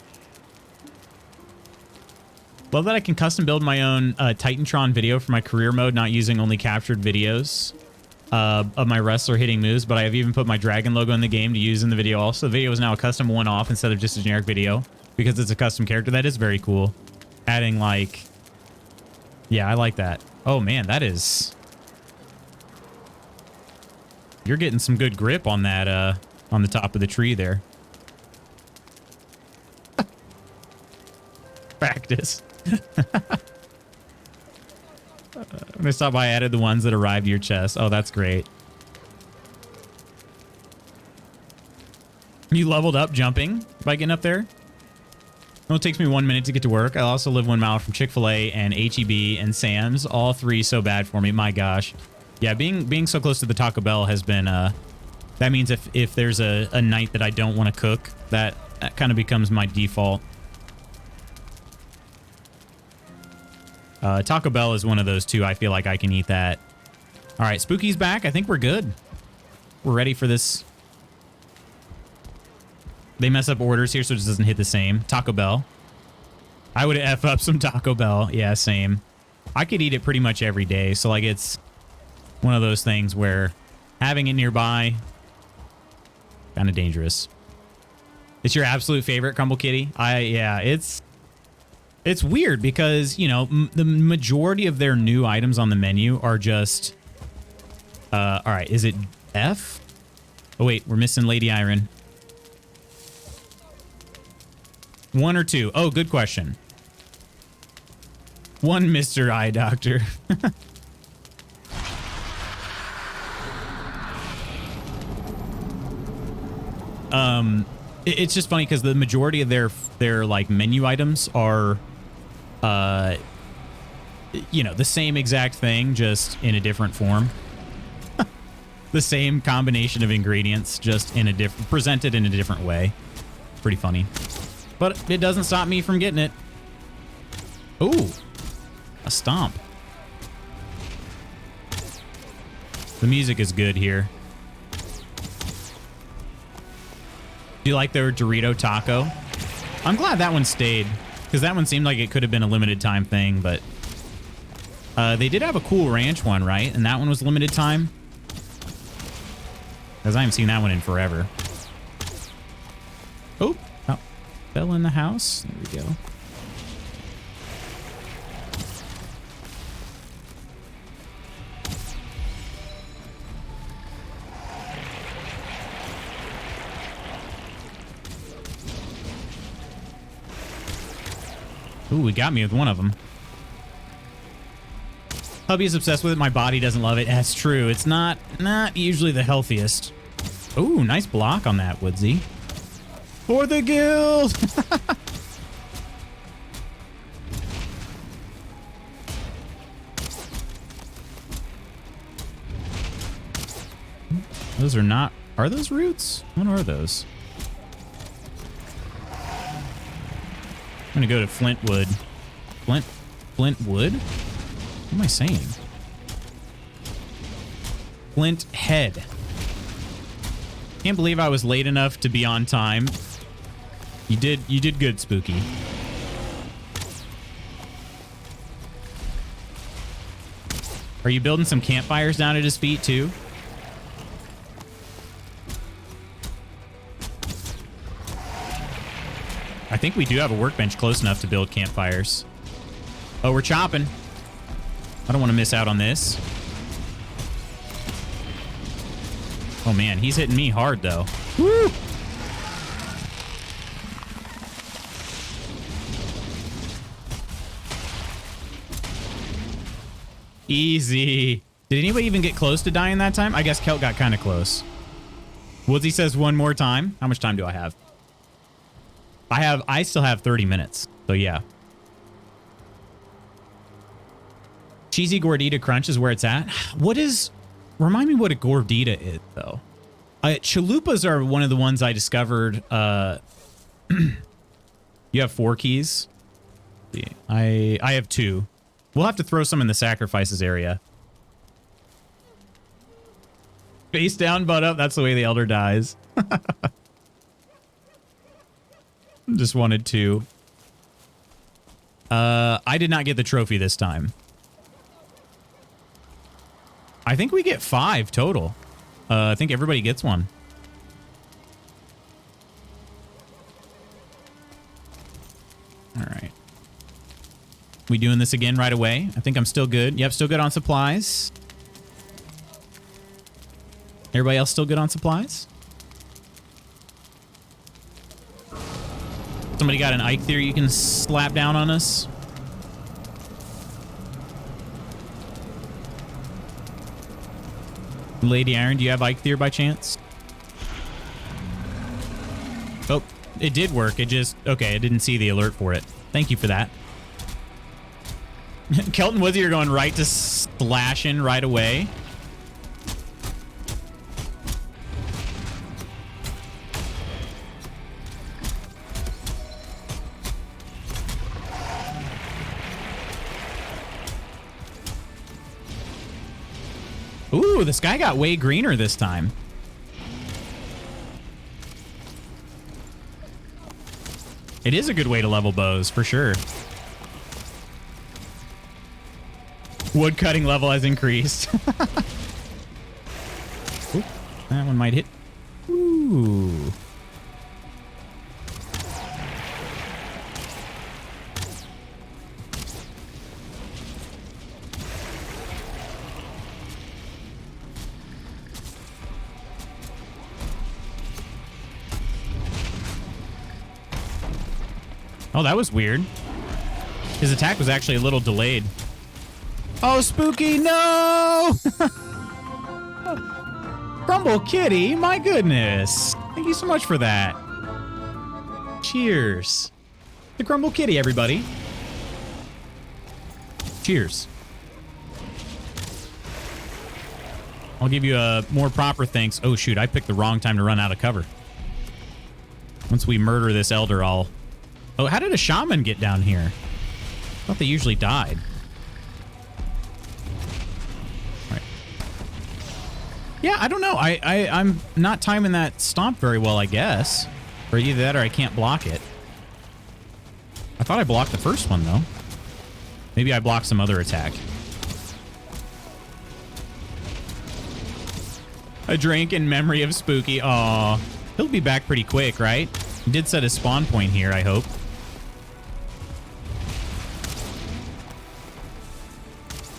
[SPEAKER 1] Love that I can custom build my own Titantron video for my career mode, not using only captured videos. of my wrestler hitting moves, but I have even put my dragon logo in the game to use in the video also. The video is now a custom one-off instead of just a generic video because it's a custom character. That is very cool. Adding like... Yeah, I like that. Oh man, that is... You're getting some good grip on that, on the top of the tree there. Practice. When I stopped by, I added the ones that arrived to your chest. Oh, that's great. You leveled up jumping by getting up there? Well, it takes me 1 minute to get to work. I also live 1 mile from Chick-fil-A and H-E-B and Sam's. All three so bad for me. My gosh. Yeah, being so close to the Taco Bell has been... that means if there's a night that I don't want to cook, that kind of becomes my default. Taco Bell is one of those two. I feel like I can eat that. All right, Spooky's back. I think we're good. We're ready for this. They mess up orders here so it just doesn't hit the same. Taco Bell. I would F up some Taco Bell. Yeah, same. I could eat it pretty much every day. So, like, it's one of those things where having it nearby, kind of dangerous. It's your absolute favorite, Crumble Kitty? Yeah, it's weird because, you know, the majority of their new items on the menu are just... all right, is it F? Oh, wait, we're missing Lady Iron. 1 or 2? Oh, good question. 1, Mr. Eye Doctor. It's just funny because the majority of their like menu items are... you know, the same exact thing, just in a different form. The same combination of ingredients, just in a different, presented in a different way. Pretty funny. But it doesn't stop me from getting it. Ooh, a stomp. The music is good here. Do you like their Dorito taco? I'm glad that one stayed. Because that one seemed like it could have been a limited time thing, but... they did have a Cool Ranch one, right? And that one was limited time? Because I haven't seen that one in forever. Oh, fell in the house. There we go. Ooh, he got me with one of them. Hubby is obsessed with it. My body doesn't love it. That's true. It's not usually the healthiest. Ooh, nice block on that, Woodsy. For the guild! Those are not... Are those roots? What are those? I'm gonna go to Flintwood. Flintwood? What am I saying? Flint Head. Can't believe I was late enough to be on time. You did good, Spooky. Are you building some campfires down at his feet too? I think we do have a workbench close enough to build campfires. Oh, we're chopping. I don't want to miss out on this. Oh man, he's hitting me hard though. Woo! Easy. Did anybody even get close to dying that time? I guess Kelt got kind of close. Woodsy says one more time. How much time do I have? I still have 30 minutes. So yeah. Cheesy Gordita Crunch is where it's at. What is... Remind me what a Gordita is, though. Chalupas are one of the ones I discovered. You have 4 keys? Yeah, I have 2. We'll have to throw some in the sacrifices area. Face down, butt up. That's the way the elder dies. Just wanted to. I did not get the trophy this time. I think we get 5 total. I think everybody gets one. All right. We doing this again right away? I think I'm still good. Yep, still good on supplies. Everybody else still good on supplies? Somebody got an Ike theory you can slap down on us? Lady Iron, do you have Ike theory by chance? Oh, it did work. It just... Okay, I didn't see the alert for it. Thank you for that. Kelton Woodsy, you're going right to slashing right away. Ooh, the sky got way greener this time. It is a good way to level bows, for sure. Wood cutting level has increased. Ooh, that one might hit. Ooh. Oh, that was weird. His attack was actually a little delayed. Oh, Spooky, no! Grumble Kitty, my goodness. Thank you so much for that. Cheers. The Grumble Kitty, everybody. Cheers. I'll give you a more proper thanks. Oh, shoot, I picked the wrong time to run out of cover. Once we murder this elder, I'll... Oh, how did a shaman get down here? I thought they usually died. All right. Yeah, I don't know. I'm not timing that stomp very well, I guess. Or either that or I can't block it. I thought I blocked the first one, though. Maybe I blocked some other attack. A drink in memory of Spooky. Aw. He'll be back pretty quick, right? He did set a spawn point here, I hope.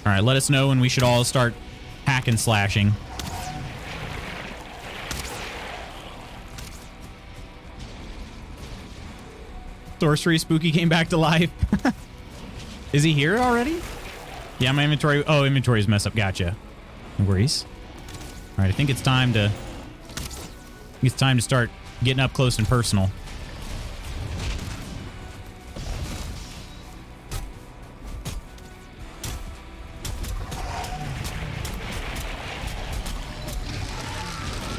[SPEAKER 1] All right, let us know when we should all start hack and slashing. Sorcery Spooky came back to life. Is he here already? Yeah, my inventory. Oh, inventory's messed up. Gotcha. No worries. All right, I think it's time to. Start getting up close and personal.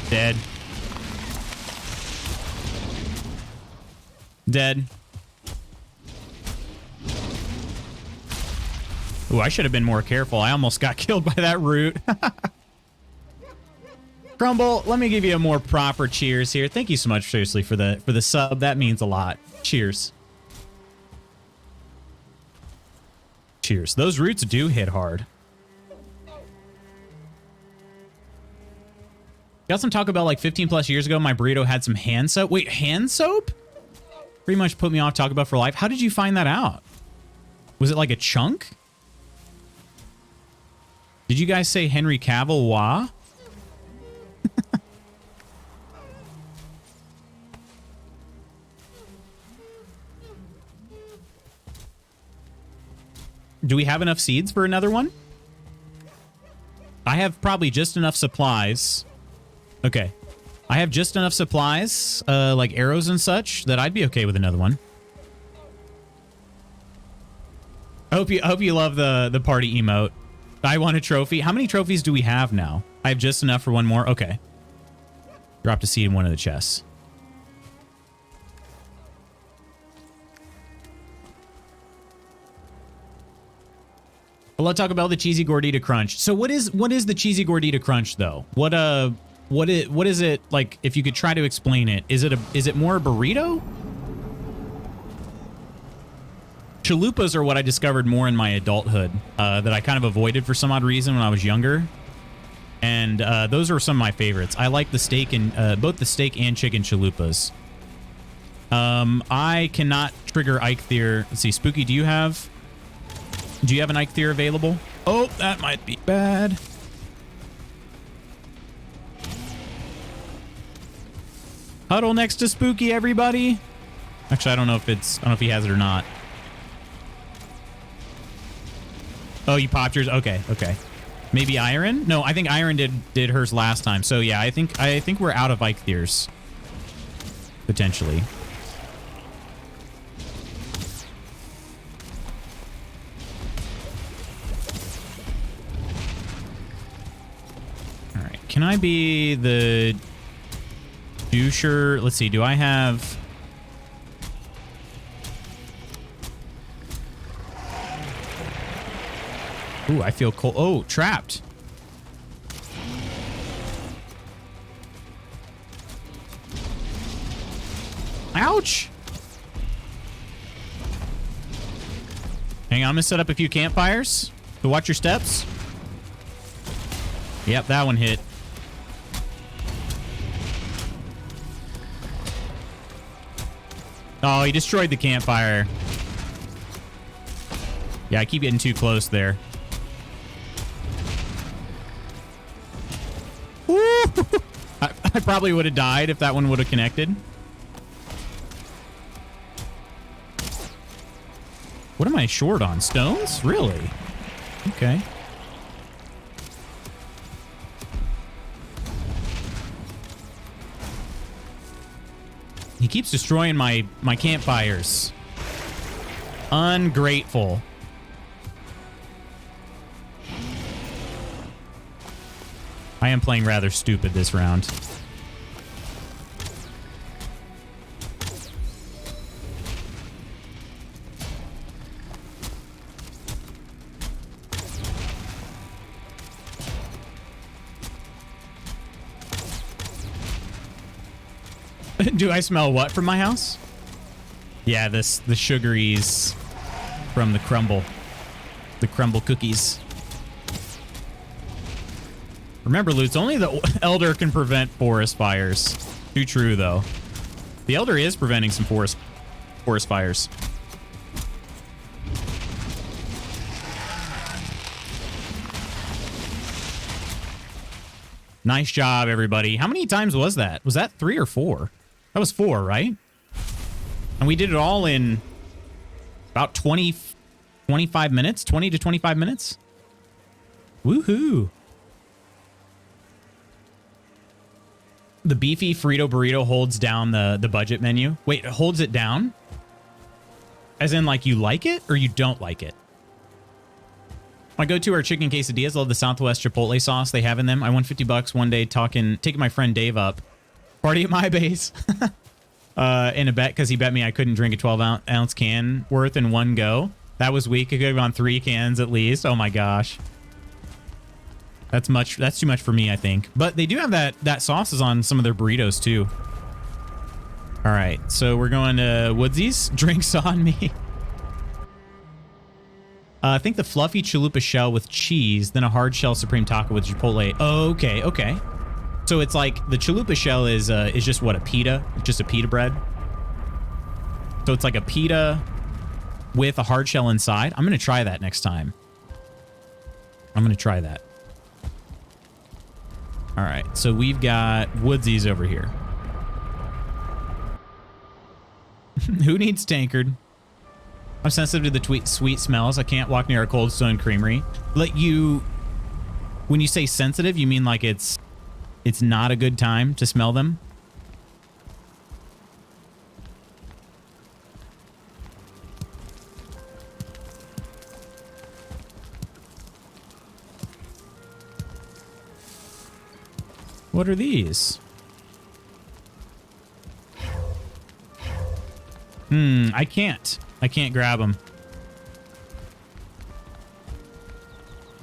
[SPEAKER 1] Dead. Dead. Ooh, I should have been more careful. I almost got killed by that root. Crumble, let me give you a more proper cheers here. Thank you so much, seriously, for the sub. That means a lot. Cheers. Cheers. Those roots do hit hard. Got some talk about like 15 plus years ago, my burrito had some hand soap. Wait, hand soap? Pretty much put me off Taco Bell for life. How did you find that out? Was it like a chunk? Did you guys say Henry Cavill? Wah? Do we have enough seeds for another one? I have probably just enough supplies. Okay. I have just enough supplies, like arrows and such, that I'd be okay with another one. I hope you love the party emote. I want a trophy. How many trophies do we have now? I have just enough for one more. Okay. Dropped a seed in one of the chests. Well, let's talk about the cheesy gordita crunch. So what is the cheesy gordita crunch though? What is it like? If you could try to explain it, is it more a burrito? Chalupas are what I discovered more in my adulthood, that I kind of avoided for some odd reason when I was younger. And those are some of my favorites. I like the steak and both the steak and chicken chalupas. I cannot trigger Eikthyr. Let's see, Spooky, do you have an Eikthyr available? Oh, that might be bad. Huddle next to Spooky, everybody. Actually, I don't know if he has it or not. Oh, you popped yours? Okay, okay. Maybe Iron? No, I think Iron did hers last time. So yeah, I think we're out of Eikthyrs. Potentially. Alright. Can I be the doucher? Let's see, do I have... Ooh, I feel cold. Oh, trapped. Ouch. Hang on, I'm gonna set up a few campfires to watch your steps. Yep, that one hit. Oh, he destroyed the campfire. Yeah, I keep getting too close there. I probably would have died if that one would have connected. What am I short on? Stones? Really? Okay. He keeps destroying my campfires. Ungrateful. I am playing rather stupid this round. Do I smell what from my house? Yeah, the sugaries from the crumble cookies. Remember, Lutz, only the Elder can prevent forest fires. Too true, though. The Elder is preventing some forest fires. Nice job, everybody. How many times was that? Was that 3 or 4? That was 4, right? And we did it all in about 25 minutes? 20 to 25 minutes? Woohoo! The beefy Frito burrito holds down the budget menu. Wait, it holds it down? As in, like, you like it or you don't like it? My go-to are chicken quesadillas. Love the Southwest Chipotle sauce they have in them. I won $50 one day taking my friend Dave up. Party at my base. In a bet because he bet me I couldn't drink a 12-ounce can worth in one go. That was weak. I could have gone 3 cans at least. Oh my gosh. That's too much for me, I think. But they do have that sauces on some of their burritos too. All right, so we're going to Woodsy's. Drinks on me. I think the fluffy chalupa shell with cheese, then a hard shell supreme taco with chipotle. Oh, okay, okay. So it's like the chalupa shell is just what, a pita? Just a pita bread? So it's like a pita with a hard shell inside. I'm going to try that next time. I'm going to try that. All right, so we've got Woodsy's over here. Who needs tankard? I'm sensitive to the sweet smells. I can't walk near a Cold Stone Creamery. Like when you say sensitive, you mean like it's not a good time to smell them? What are these? I can't grab them.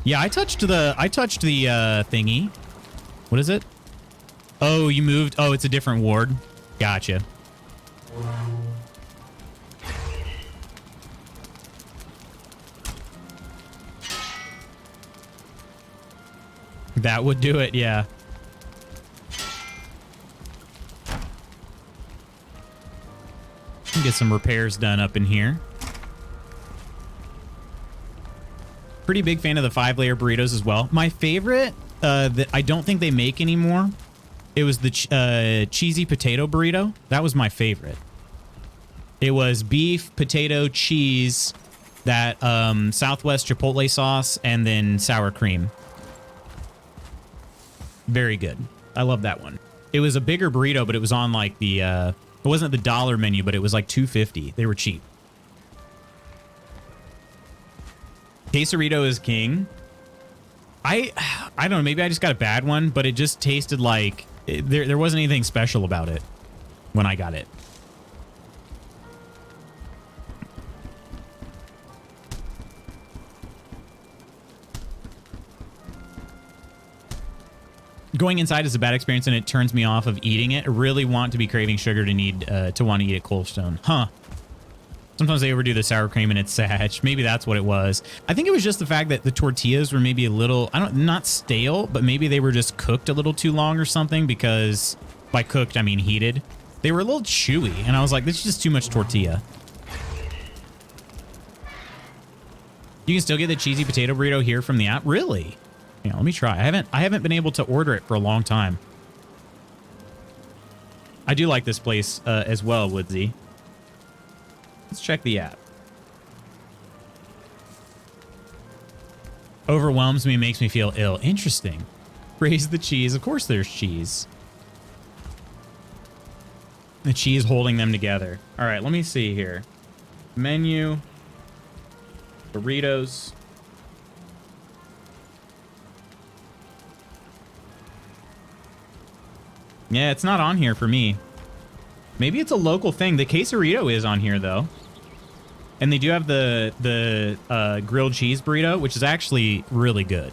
[SPEAKER 1] Yeah, I touched the thingy. What is it? Oh, you moved. Oh, it's a different ward. Gotcha. That would do it, yeah. Get some repairs done up in here. Pretty big fan of the 5-layer burritos as well. My favorite that I don't think they make anymore, it was the cheesy potato burrito. That was my favorite. It was beef, potato, cheese, that Southwest Chipotle sauce, and then sour cream. Very good. I love that one. It was a bigger burrito, but it was on like the it wasn't the dollar menu, but it was like $2.50. They were cheap. Quesarito is king. I don't know, maybe I just got a bad one, but it just tasted like there wasn't anything special about it when I got it. Going inside is a bad experience, and it turns me off of eating it. I really want to be craving sugar to need to want to eat at Cold Stone. Huh. Sometimes they overdo the sour cream and it's sad. Maybe that's what it was. I think it was just the fact that the tortillas were maybe a little, not stale, but maybe they were just cooked a little too long or something, because by cooked, I mean heated. They were a little chewy, and I was like, this is just too much tortilla. You can still get the cheesy potato burrito here from the app? Really? Yeah, let me try. I haven't been able to order it for a long time. I do like this place as well, Woodsy. Let's check the app. Overwhelms me, makes me feel ill. Interesting. Raise the cheese. Of course there's cheese. The cheese holding them together. All right, let me see here. Menu. Burritos. Yeah, it's not on here for me. Maybe it's a local thing. The quesarito is on here, though. And they do have the grilled cheese burrito, which is actually really good.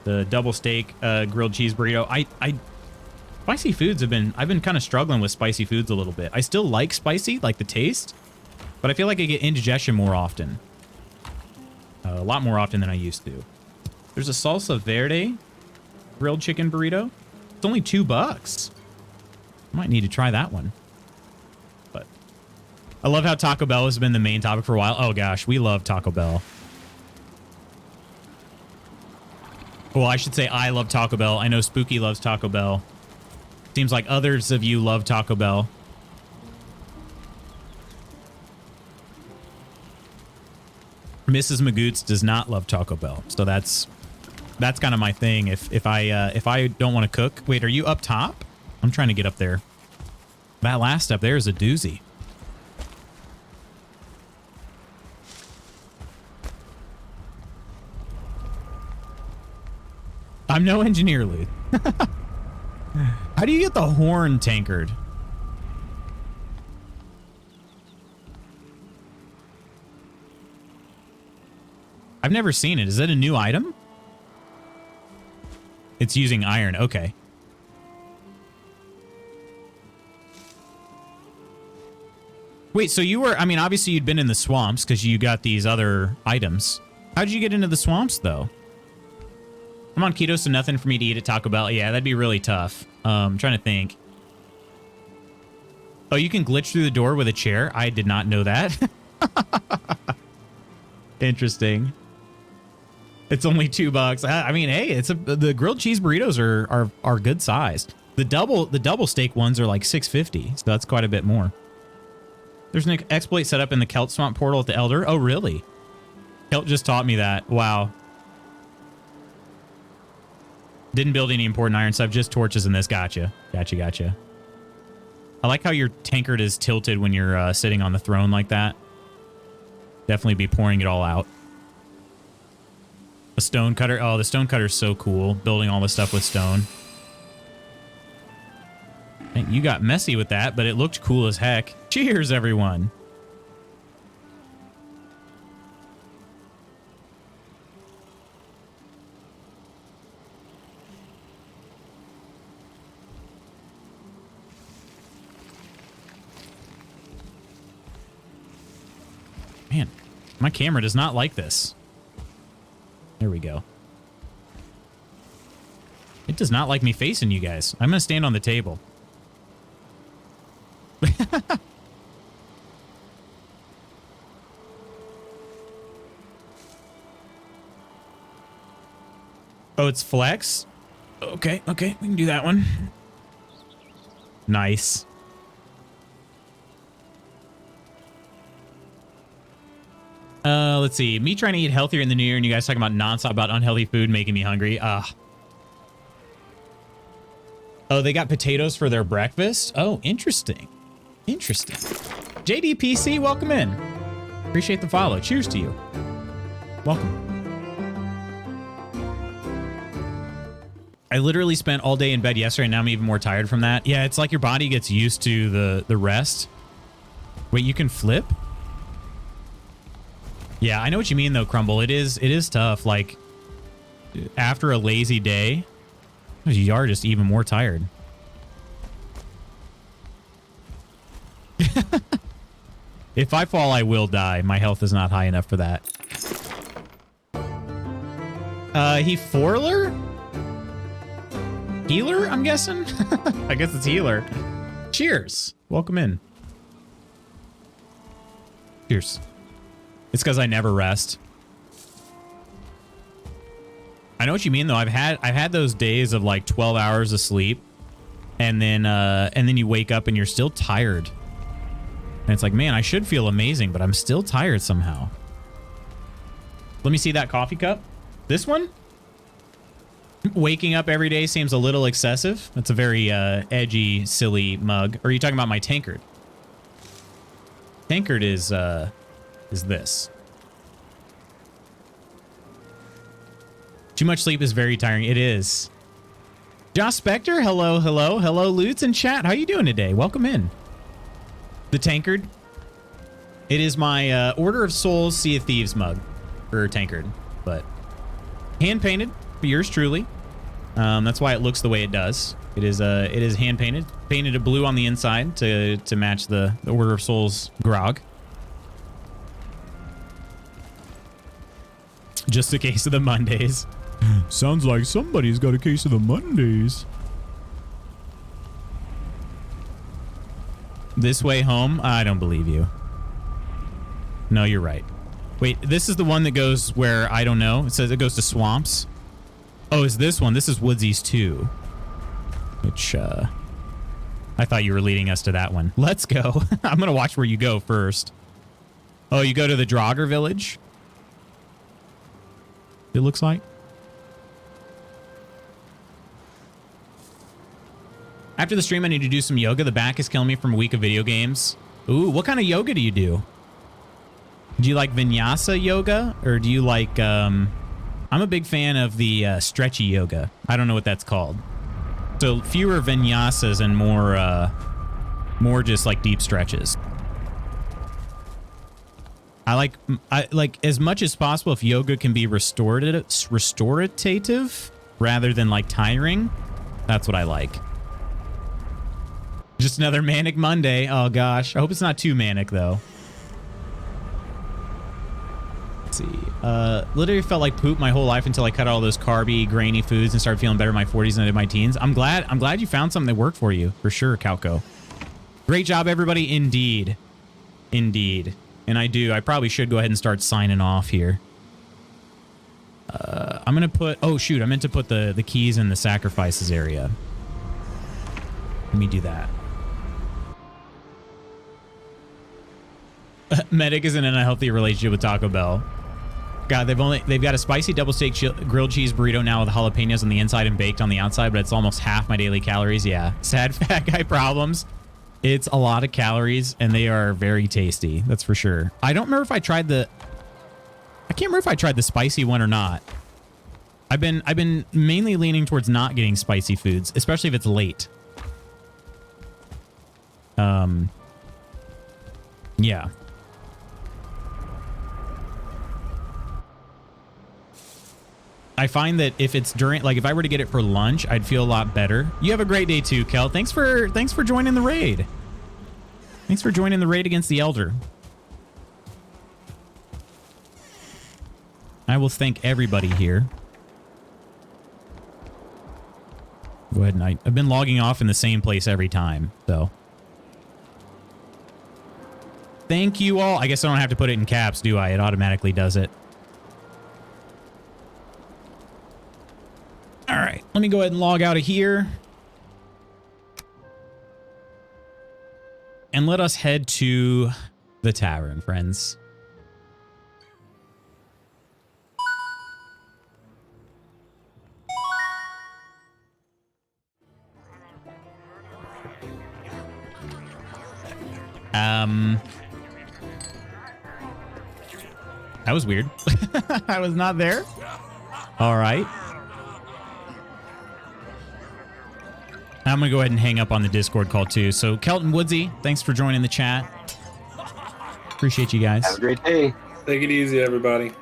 [SPEAKER 1] The double steak grilled cheese burrito. Spicy foods I've been kind of struggling with spicy foods a little bit. I still like spicy, like the taste, but I feel like I get indigestion more often. A lot more often than I used to. There's a salsa verde grilled chicken burrito. It's only $2. I might need to try that one. But I love how Taco Bell has been the main topic for a while. Oh gosh, we love Taco Bell. Well, I should say I love Taco Bell. I know Spooky loves Taco Bell. Seems like others of you love Taco Bell. Mrs. Magoots does not love Taco Bell, so that's kind of my thing. If I don't want to cook, wait, are you up top? I'm trying to get up there. That last step there is a doozy. I'm no engineer, Luke. How do you get the horn tankard? I've never seen it. Is that a new item? It's using iron. Okay. Wait, so you were, I mean, obviously you'd been in the swamps because you got these other items. How did you get into the swamps, though? I'm on keto, so nothing for me to eat at Taco Bell. Yeah, that'd be really tough. I'm trying to think. Oh, you can glitch through the door with a chair? I did not know that. Interesting. It's only $2. I mean, hey, the grilled cheese burritos are good sized. The double steak ones are like $6.50, so that's quite a bit more. There's an exploit set up in the Kelt Swamp portal at the Elder. Oh, really? Kelt just taught me that. Wow. Didn't build any important iron stuff, just torches in this. Gotcha. Gotcha. I like how your tankard is tilted when you're sitting on the throne like that. Definitely be pouring it all out. A stone cutter. Oh, the stone cutter is so cool. Building all this stuff with stone. You got messy with that, but it looked cool as heck. Cheers, everyone. Man, my camera does not like this. There we go. It does not like me facing you guys. I'm going to stand on the table. Oh, it's flex? Okay, okay. We can do that one. Nice. Let's see. Me trying to eat healthier in the new year and you guys talking about nonstop about unhealthy food making me hungry. Oh, they got potatoes for their breakfast? Oh, interesting. Interesting. JDPC, welcome in. Appreciate the follow. Cheers to you. Welcome. I literally spent all day in bed yesterday and now I'm even more tired from that. Yeah, it's like your body gets used to the rest. Wait, you can flip? Yeah, I know what you mean though, Crumble. It is tough. Like after a lazy day, you are just even more tired. If I fall, I will die. My health is not high enough for that. He Forler? Healer, I'm guessing? I guess it's healer. Cheers. Welcome in. Cheers. It's because I never rest. I know what you mean though. I've had those days of like 12 hours of sleep and then you wake up and you're still tired. And it's like, man, I should feel amazing, but I'm still tired somehow. Let me see that coffee cup. This one? Waking up every day seems a little excessive. That's a very edgy, silly mug. Or are you talking about my tankard? Tankard is this. Too much sleep is very tiring. It is. Josh Spector, hello, hello, hello, Lutz and chat. How you doing today? Welcome in. The tankard. It is my Order of Souls Sea of Thieves mug. Or tankard. But hand painted. For yours truly. That's why it looks the way it does. It is hand painted, painted a blue on the inside to match the Order of Souls grog. Just a case of the Mondays. Sounds like somebody's got a case of the Mondays. This way home? I don't believe you. No, you're right. Wait, this is the one that goes where I don't know. It says it goes to swamps. Oh, is this one? This is Woodsies 2. Which, I thought you were leading us to that one. Let's go. I'm going to watch where you go first. Oh, you go to the Draugr village? It looks like. After the stream, I need to do some yoga. The back is killing me from a week of video games. Ooh, what kind of yoga do you do? Do you like vinyasa yoga? Or do you like, I'm a big fan of the stretchy yoga. I don't know what that's called. So fewer vinyasas and more just like deep stretches. I like as much as possible if yoga can be restorative rather than like tiring. That's what I like. Just another manic Monday. Oh gosh. I hope it's not too manic though. Let's see. Literally felt like poop my whole life until I cut out all those carby, grainy foods and started feeling better in my 40s than I did my teens. I'm glad you found something that worked for you. For sure, Calco. Great job, everybody. Indeed. Indeed. And I probably should go ahead and start signing off here. I'm going to put... Oh, shoot. I meant to put the keys in the sacrifices area. Let me do that. Medic is in an unhealthy relationship with Taco Bell. God, they've got a spicy double steak grilled cheese burrito now with jalapenos on the inside and baked on the outside, but it's almost half my daily calories. Yeah. Sad fat guy problems. It's a lot of calories and they are very tasty. That's for sure. I don't remember if I tried I can't remember if I tried the spicy one or not. I've been mainly leaning towards not getting spicy foods, especially if it's late. Yeah. I find that if it's during, like if I were to get it for lunch, I'd feel a lot better. You have a great day too, Kel. Thanks for joining the raid. Thanks for joining the raid against the Elder. I will thank everybody here. Go ahead and I've been logging off in the same place every time, so. Thank you all. I guess I don't have to put it in caps, do I? It automatically does it. All right, let me go ahead and log out of here. And let us head to the tavern, friends. That was weird. I was not there. All right. I'm going to go ahead and hang up on the Discord call too. So Kelton Woodsy, thanks for joining the chat. Appreciate you guys.
[SPEAKER 3] Have a great day.
[SPEAKER 2] Take it easy, everybody.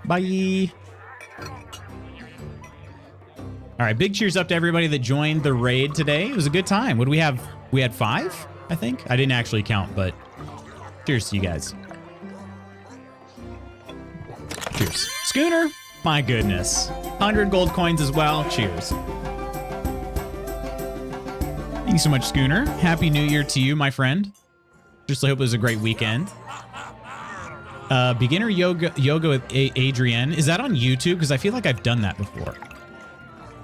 [SPEAKER 1] Bye. All right. Big cheers up to everybody that joined the raid today. It was a good time. What do we have? We had 5, I think. I didn't actually count, but cheers to you guys. Cheers. Schooner. My goodness. 100 gold coins as well. Cheers. Thank you so much, Schooner. Happy New Year to you, my friend. Just hope it was a great weekend. Beginner yoga with Adrienne. Is that on YouTube? Because I feel like I've done that before.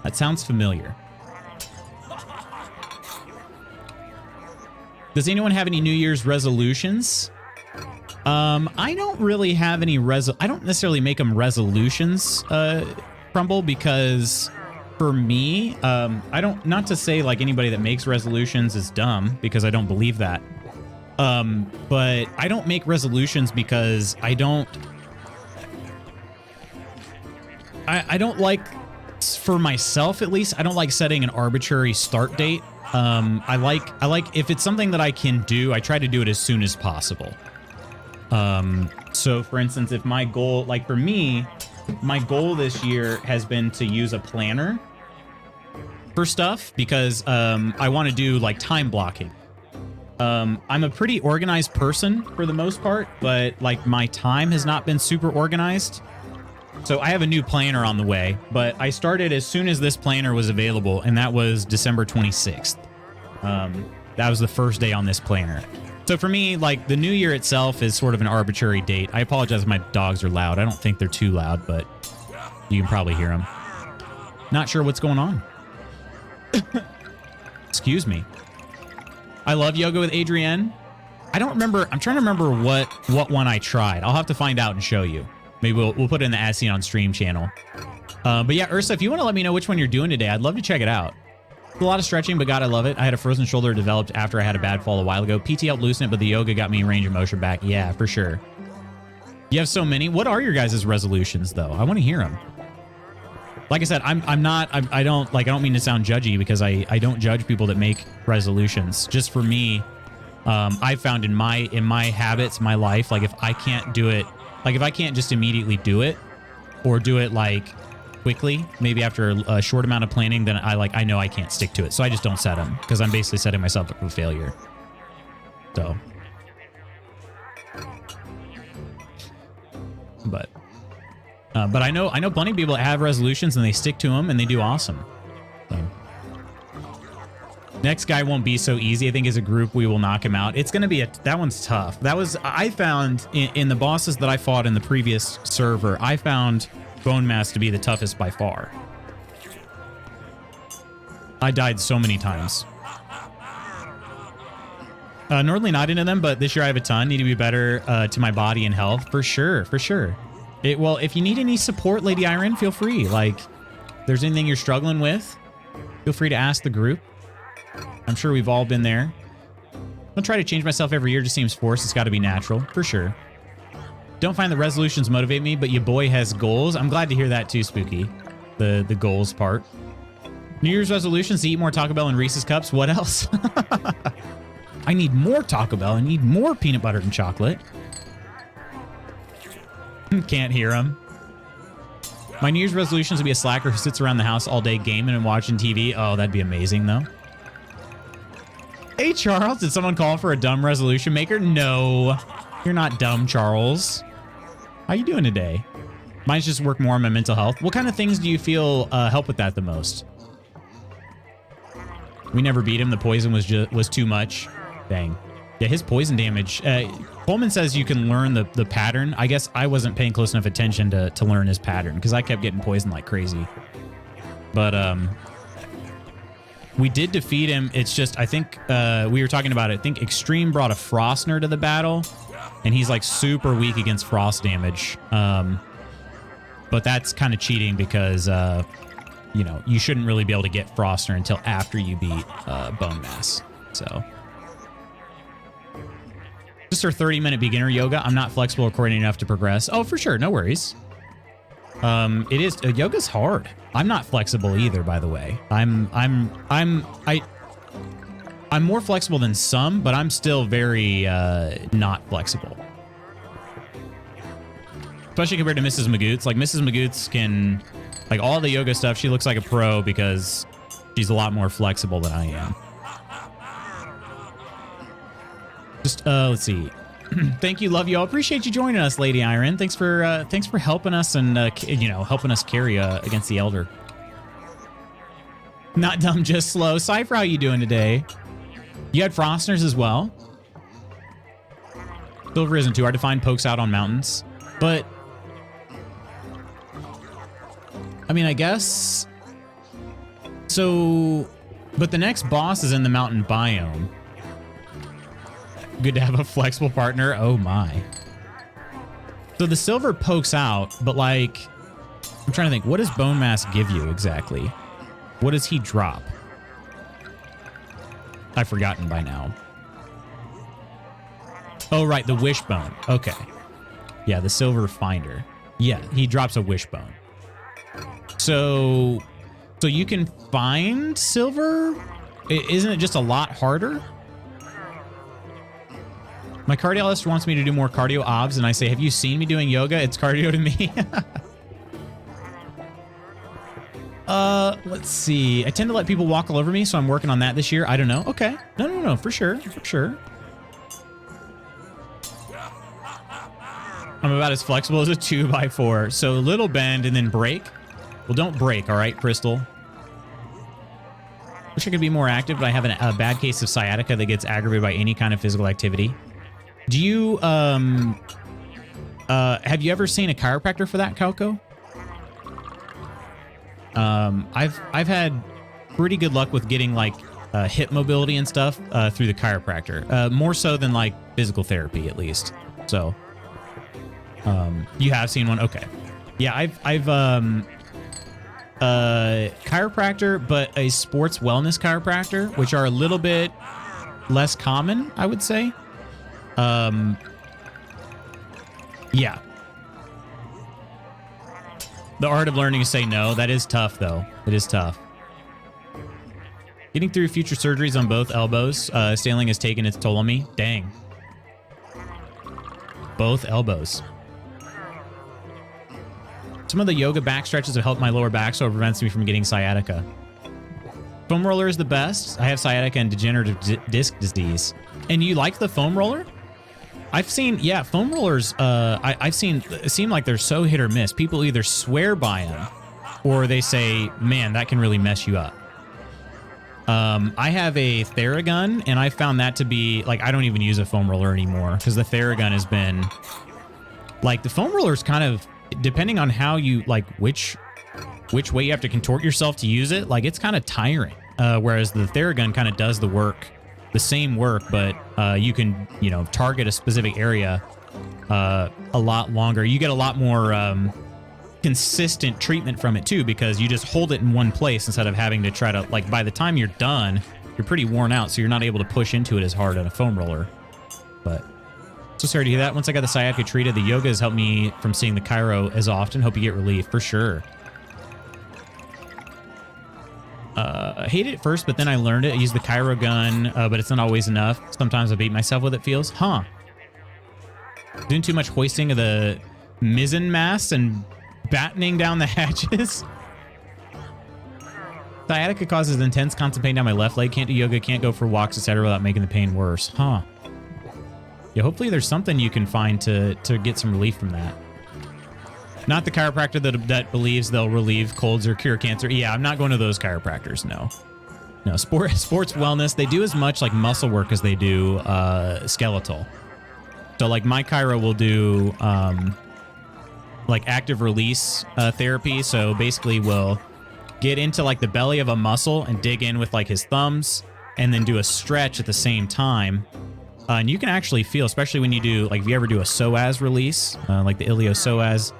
[SPEAKER 1] That sounds familiar. Does anyone have any New Year's resolutions? I don't really have any I don't necessarily make them resolutions, Crumble, because for me, I don't, not to say like anybody that makes resolutions is dumb, because I don't believe that. But I don't make resolutions because I don't like, for myself at least, I don't like setting an arbitrary start date. I like if it's something that I can do, I try to do it as soon as possible. So for instance, if my goal, like for me, my goal this year has been to use a planner for stuff because I want to do like time blocking. I'm a pretty organized person for the most part, but like my time has not been super organized. So I have a new planner on the way, but I started as soon as this planner was available, and that was December 26th. That was the first day on this planner. So for me, like the new year itself is sort of an arbitrary date. I apologize if my dogs are loud. I don't think they're too loud, but you can probably hear them. Not sure what's going on. Excuse me. I love yoga with Adrienne. I don't remember. I'm trying to remember what one I tried. I'll have to find out and show you. Maybe we'll put it in the As Seen on Stream channel. But yeah, Ursa, if you want to let me know which one you're doing today, I'd love to check it out. It's a lot of stretching, but God, I love it. I had a frozen shoulder developed after I had a bad fall a while ago. PT helped loosen it, but the yoga got me in range of motion back. Yeah, for sure. You have so many. What are your guys' resolutions, though? I want to hear them. Like I said, I don't mean to sound judgy, because I don't judge people that make resolutions. Just for me, I found in my habits, my life, like if I can't do it, like if I can't just immediately do it, or do it like quickly, maybe after a short amount of planning, then I know I can't stick to it. So I just don't set them, because I'm basically setting myself up for failure. So, but I know plenty of people that have resolutions and they stick to them and they do awesome. So. Next guy won't be so easy. I think as a group we will knock him out. It's going to be that one's tough. I found in the bosses that I fought in the previous server, I found Bone Mass to be the toughest by far. I died so many times. Normally not into them, but this year I have a ton. Need to be better to my body and health. For sure, for sure. Well, if you need any support, Lady Iron, feel free. Like, if there's anything you're struggling with, feel free to ask the group. I'm sure we've all been there. I don't try to change myself every year. Just seems forced. It's got to be natural, for sure. Don't find the resolutions motivate me, but your boy has goals. I'm glad to hear that too, Spooky. The goals part. New Year's resolutions to eat more Taco Bell and Reese's Cups. What else? I need more Taco Bell. I need more peanut butter and chocolate. Can't hear him. My New Year's resolution is to be a slacker who sits around the house all day gaming and watching TV. Oh, that'd be amazing, though. Hey, Charles. Did someone call for a dumb resolution maker? No. You're not dumb, Charles. How you doing today? Mine's just work more on my mental health. What kind of things do you feel help with that the most? We never beat him. The poison was too much. Dang. Yeah, his poison damage. Coleman says you can learn the pattern. I guess I wasn't paying close enough attention to learn his pattern because I kept getting poisoned like crazy. But we did defeat him. It's just, I think we were talking about it. I think Extreme brought a Frostner to the battle, and he's like super weak against frost damage. But that's kind of cheating because, you know, you shouldn't really be able to get Frostner until after you beat Bone Mass. So. Just our 30-minute beginner yoga. I'm not flexible or coordinated enough to progress. Oh, for sure. No worries. It is yoga's hard. I'm not flexible either, by the way. I'm more flexible than some, but I'm still very not flexible. Especially compared to Mrs. Magoots. Like Mrs. Magoots can, like all the yoga stuff, she looks like a pro because she's a lot more flexible than I am. Just let's see. Thank you, love you all. Appreciate you joining us, Lady Iron. Thanks for helping us and you know, helping us carry against the Elder. Not dumb, just slow. Cypher, how you doing today? You had Frostners as well. Silver isn't too hard to find. Pokes out on mountains, but I mean, I guess so. But the next boss is in the mountain biome. Good to have a flexible partner. Oh my. So the silver pokes out, but like, I'm trying to think, what does Bone Mass give you exactly? What does he drop? I've forgotten by now. Oh, right, the wishbone. Okay. Yeah, the silver finder. Yeah, he drops a wishbone. So you can find silver? Isn't it just a lot harder? My cardiologist wants me to do more cardio obs, and I say, have you seen me doing yoga? It's cardio to me. Let's see. I tend to let people walk all over me, so I'm working on that this year. I don't know. Okay. No, for sure. For sure. I'm about as flexible as a 2x4. So little bend and then break. Well, don't break, all right, Crystal? Wish I could be more active, but I have a bad case of sciatica that gets aggravated by any kind of physical activity. Do you, have you ever seen a chiropractor for that, Calco? I've had pretty good luck with getting like hip mobility and stuff through the chiropractor, more so than like physical therapy, at least. So, you have seen one? Okay. Yeah, I've chiropractor, but a sports wellness chiropractor, which are a little bit less common, I would say. Yeah. The art of learning to say no. That is tough, though. It is tough. Getting through future surgeries on both elbows. Sailing has taken its toll on me. Dang. Both elbows. Some of the yoga back stretches have helped my lower back, so it prevents me from getting sciatica. Foam roller is the best. I have sciatica and degenerative disc disease. And you like the foam roller? I've seen, yeah, foam rollers, I've seen, it seem like they're so hit or miss. People either swear by them or they say, man, that can really mess you up. I have a Theragun, and I found that to be, like, I don't even use a foam roller anymore because the Theragun has been, like, the foam roller is kind of, depending on how you, like, which way you have to contort yourself to use it, like, it's kind of tiring. Whereas the Theragun kind of does the work, the same work, but you can, you know, target a specific area a lot longer. You get a lot more consistent treatment from it too, because you just hold it in one place instead of having to try to, like, by the time you're done, you're pretty worn out, so you're not able to push into it as hard on a foam roller. But so sorry to hear that. Once I got the sciatica treated, the yoga has helped me from seeing the chiro as often. Hope you get relief for sure. I hated it first, but then I learned it. I used the Cairo gun, but it's not always enough. Sometimes I beat myself with it, feels. Huh. Doing too much hoisting of the mizzen masts and battening down the hatches. Sciatica causes intense constant pain down my left leg. Can't do yoga, can't go for walks, etc. without making the pain worse. Huh. Yeah, hopefully there's something you can find to get some relief from that. Not the chiropractor that believes they'll relieve colds or cure cancer. Yeah, I'm not going to those chiropractors, no. No, sports wellness. They do as much like muscle work as they do skeletal. So like my Kyro will do like active release therapy. So basically we'll get into like the belly of a muscle and dig in with like his thumbs and then do a stretch at the same time. And you can actually feel, especially when you do, like if you ever do a psoas release, like the iliopsoas,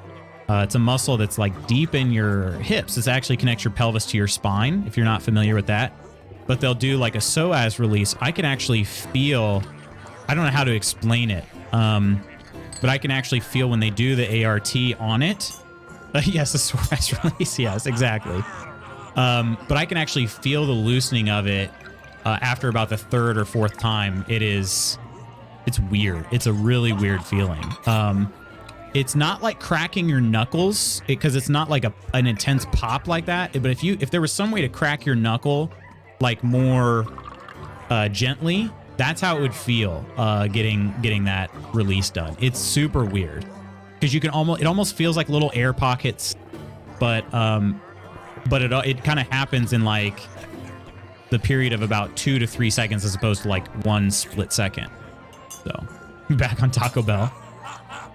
[SPEAKER 1] it's a muscle that's like deep in your hips. This actually connects your pelvis to your spine, if you're not familiar with that. But they'll do like a psoas release. I can actually feel, I don't know how to explain it, but I can actually feel when they do the ART on it. Yes, a psoas release. Yes, exactly. But I can actually feel the loosening of it after about the third or fourth time. It's weird. It's a really weird feeling. It's not like cracking your knuckles because it's not like an intense pop like that. But if there was some way to crack your knuckle like more gently, that's how it would feel getting that release done. It's super weird because it almost feels like little air pockets, but it kind of happens in like the period of about 2 to 3 seconds as opposed to like 1 split second. So back on Taco Bell.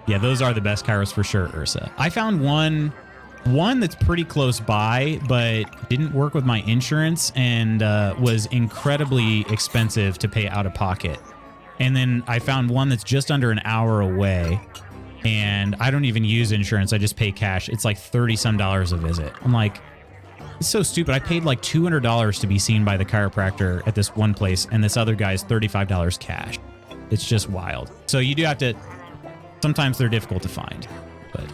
[SPEAKER 1] Yeah, those are the best Kairos for sure, Ursa. I found one that's pretty close by, but didn't work with my insurance and was incredibly expensive to pay out of pocket. And then I found one that's just under an hour away, and I don't even use insurance. I just pay cash. It's like $30-some a visit. I'm like, it's so stupid. I paid like $200 to be seen by the chiropractor at this one place, and this other guy's $35 cash. It's just wild. So you do have to, sometimes they're difficult to find, but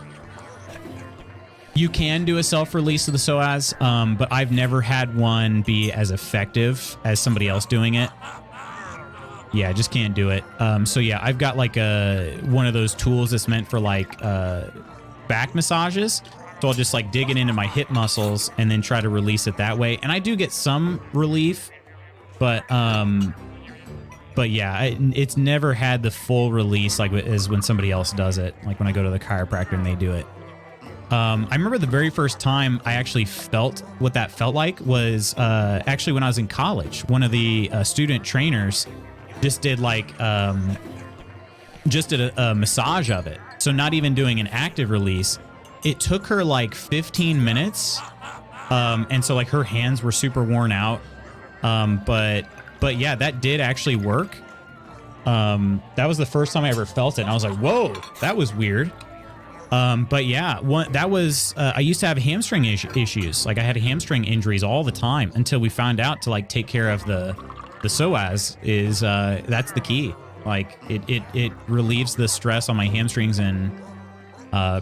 [SPEAKER 1] you can do a self-release of the psoas, but I've never had one be as effective as somebody else doing it. Yeah, I just can't do it. So yeah, I've got like one of those tools that's meant for like back massages. So I'll just like dig it into my hip muscles and then try to release it that way. And I do get some relief, but yeah, it's never had the full release like as when somebody else does it. Like when I go to the chiropractor and they do it. I remember the very first time I actually felt what that felt like was actually when I was in college. One of the student trainers just did like a massage of it. So not even doing an active release. It took her like 15 minutes. And so like her hands were super worn out. But yeah, that did actually work. That was the first time I ever felt it. And I was like, whoa, that was weird. But yeah, I used to have hamstring issues. Like I had hamstring injuries all the time until we found out to like take care of the psoas is, that's the key. Like it relieves the stress on my hamstrings and,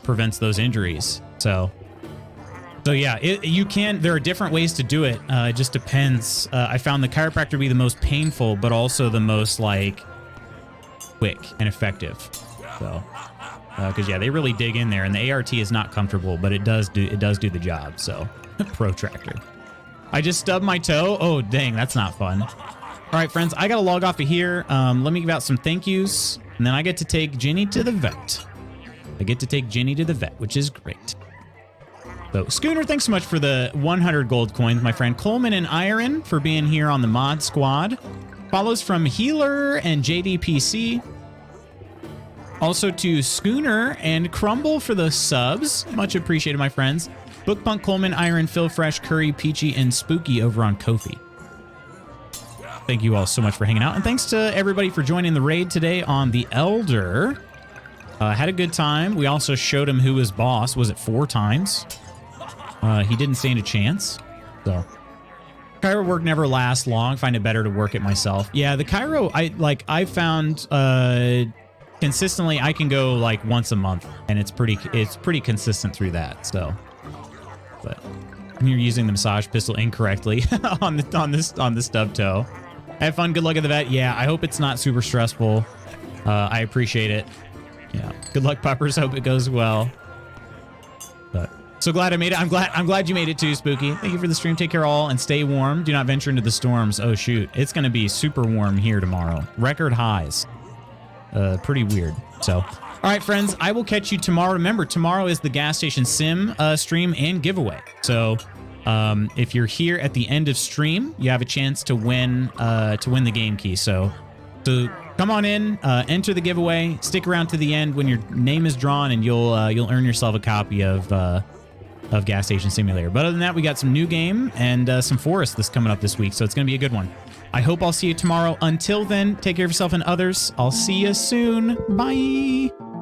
[SPEAKER 1] prevents those injuries. So yeah, there are different ways to do it. It just depends. I found the chiropractor to be the most painful, but also the most like quick and effective. So, cause yeah, they really dig in there and the ART is not comfortable, but it does do the job. So protractor. I just stubbed my toe. Oh, dang. That's not fun. All right, friends, I got to log off of here. Let me give out some thank yous and then I get to take Jenny to the vet. Which is great. So, Schooner, thanks so much for the 100 gold coins, my friend. Coleman and Iron for being here on the mod squad. Follows from Healer and JDPC. Also to Schooner and Crumble for the subs. Much appreciated, my friends. Bookpunk, Coleman, Iron, Phil Fresh, Curry, Peachy, and Spooky over on Ko-fi. Thank you all so much for hanging out. And thanks to everybody for joining the raid today on the Elder. Had a good time. We also showed him who was boss. Was it 4 times? He didn't stand a chance. So, Cairo work never lasts long. Find it better to work it myself. Yeah, the Cairo, I found consistently I can go like once a month, and it's pretty consistent through that. So, but you're using the massage pistol incorrectly on the stub toe. Have fun. Good luck at the vet. Yeah, I hope it's not super stressful. I appreciate it. Yeah. Good luck, puppers. Hope it goes well. But so glad I made it. I'm glad you made it too, Spooky. Thank you for the stream. Take care all and stay warm. Do not venture into the storms. Oh shoot. It's gonna be super warm here tomorrow. Record highs. Pretty weird. So all right, friends, I will catch you tomorrow. Remember, tomorrow is the gas station sim stream and giveaway. So If you're here at the end of stream, you have a chance to win the game key. So come on in, enter the giveaway, stick around to the end when your name is drawn, and you'll earn yourself a copy of Gas Station Simulator. But other than that, we got some new game and some Forest that's coming up this week, so it's going to be a good one. I hope I'll see you tomorrow. Until then, take care of yourself and others. I'll see you soon. Bye.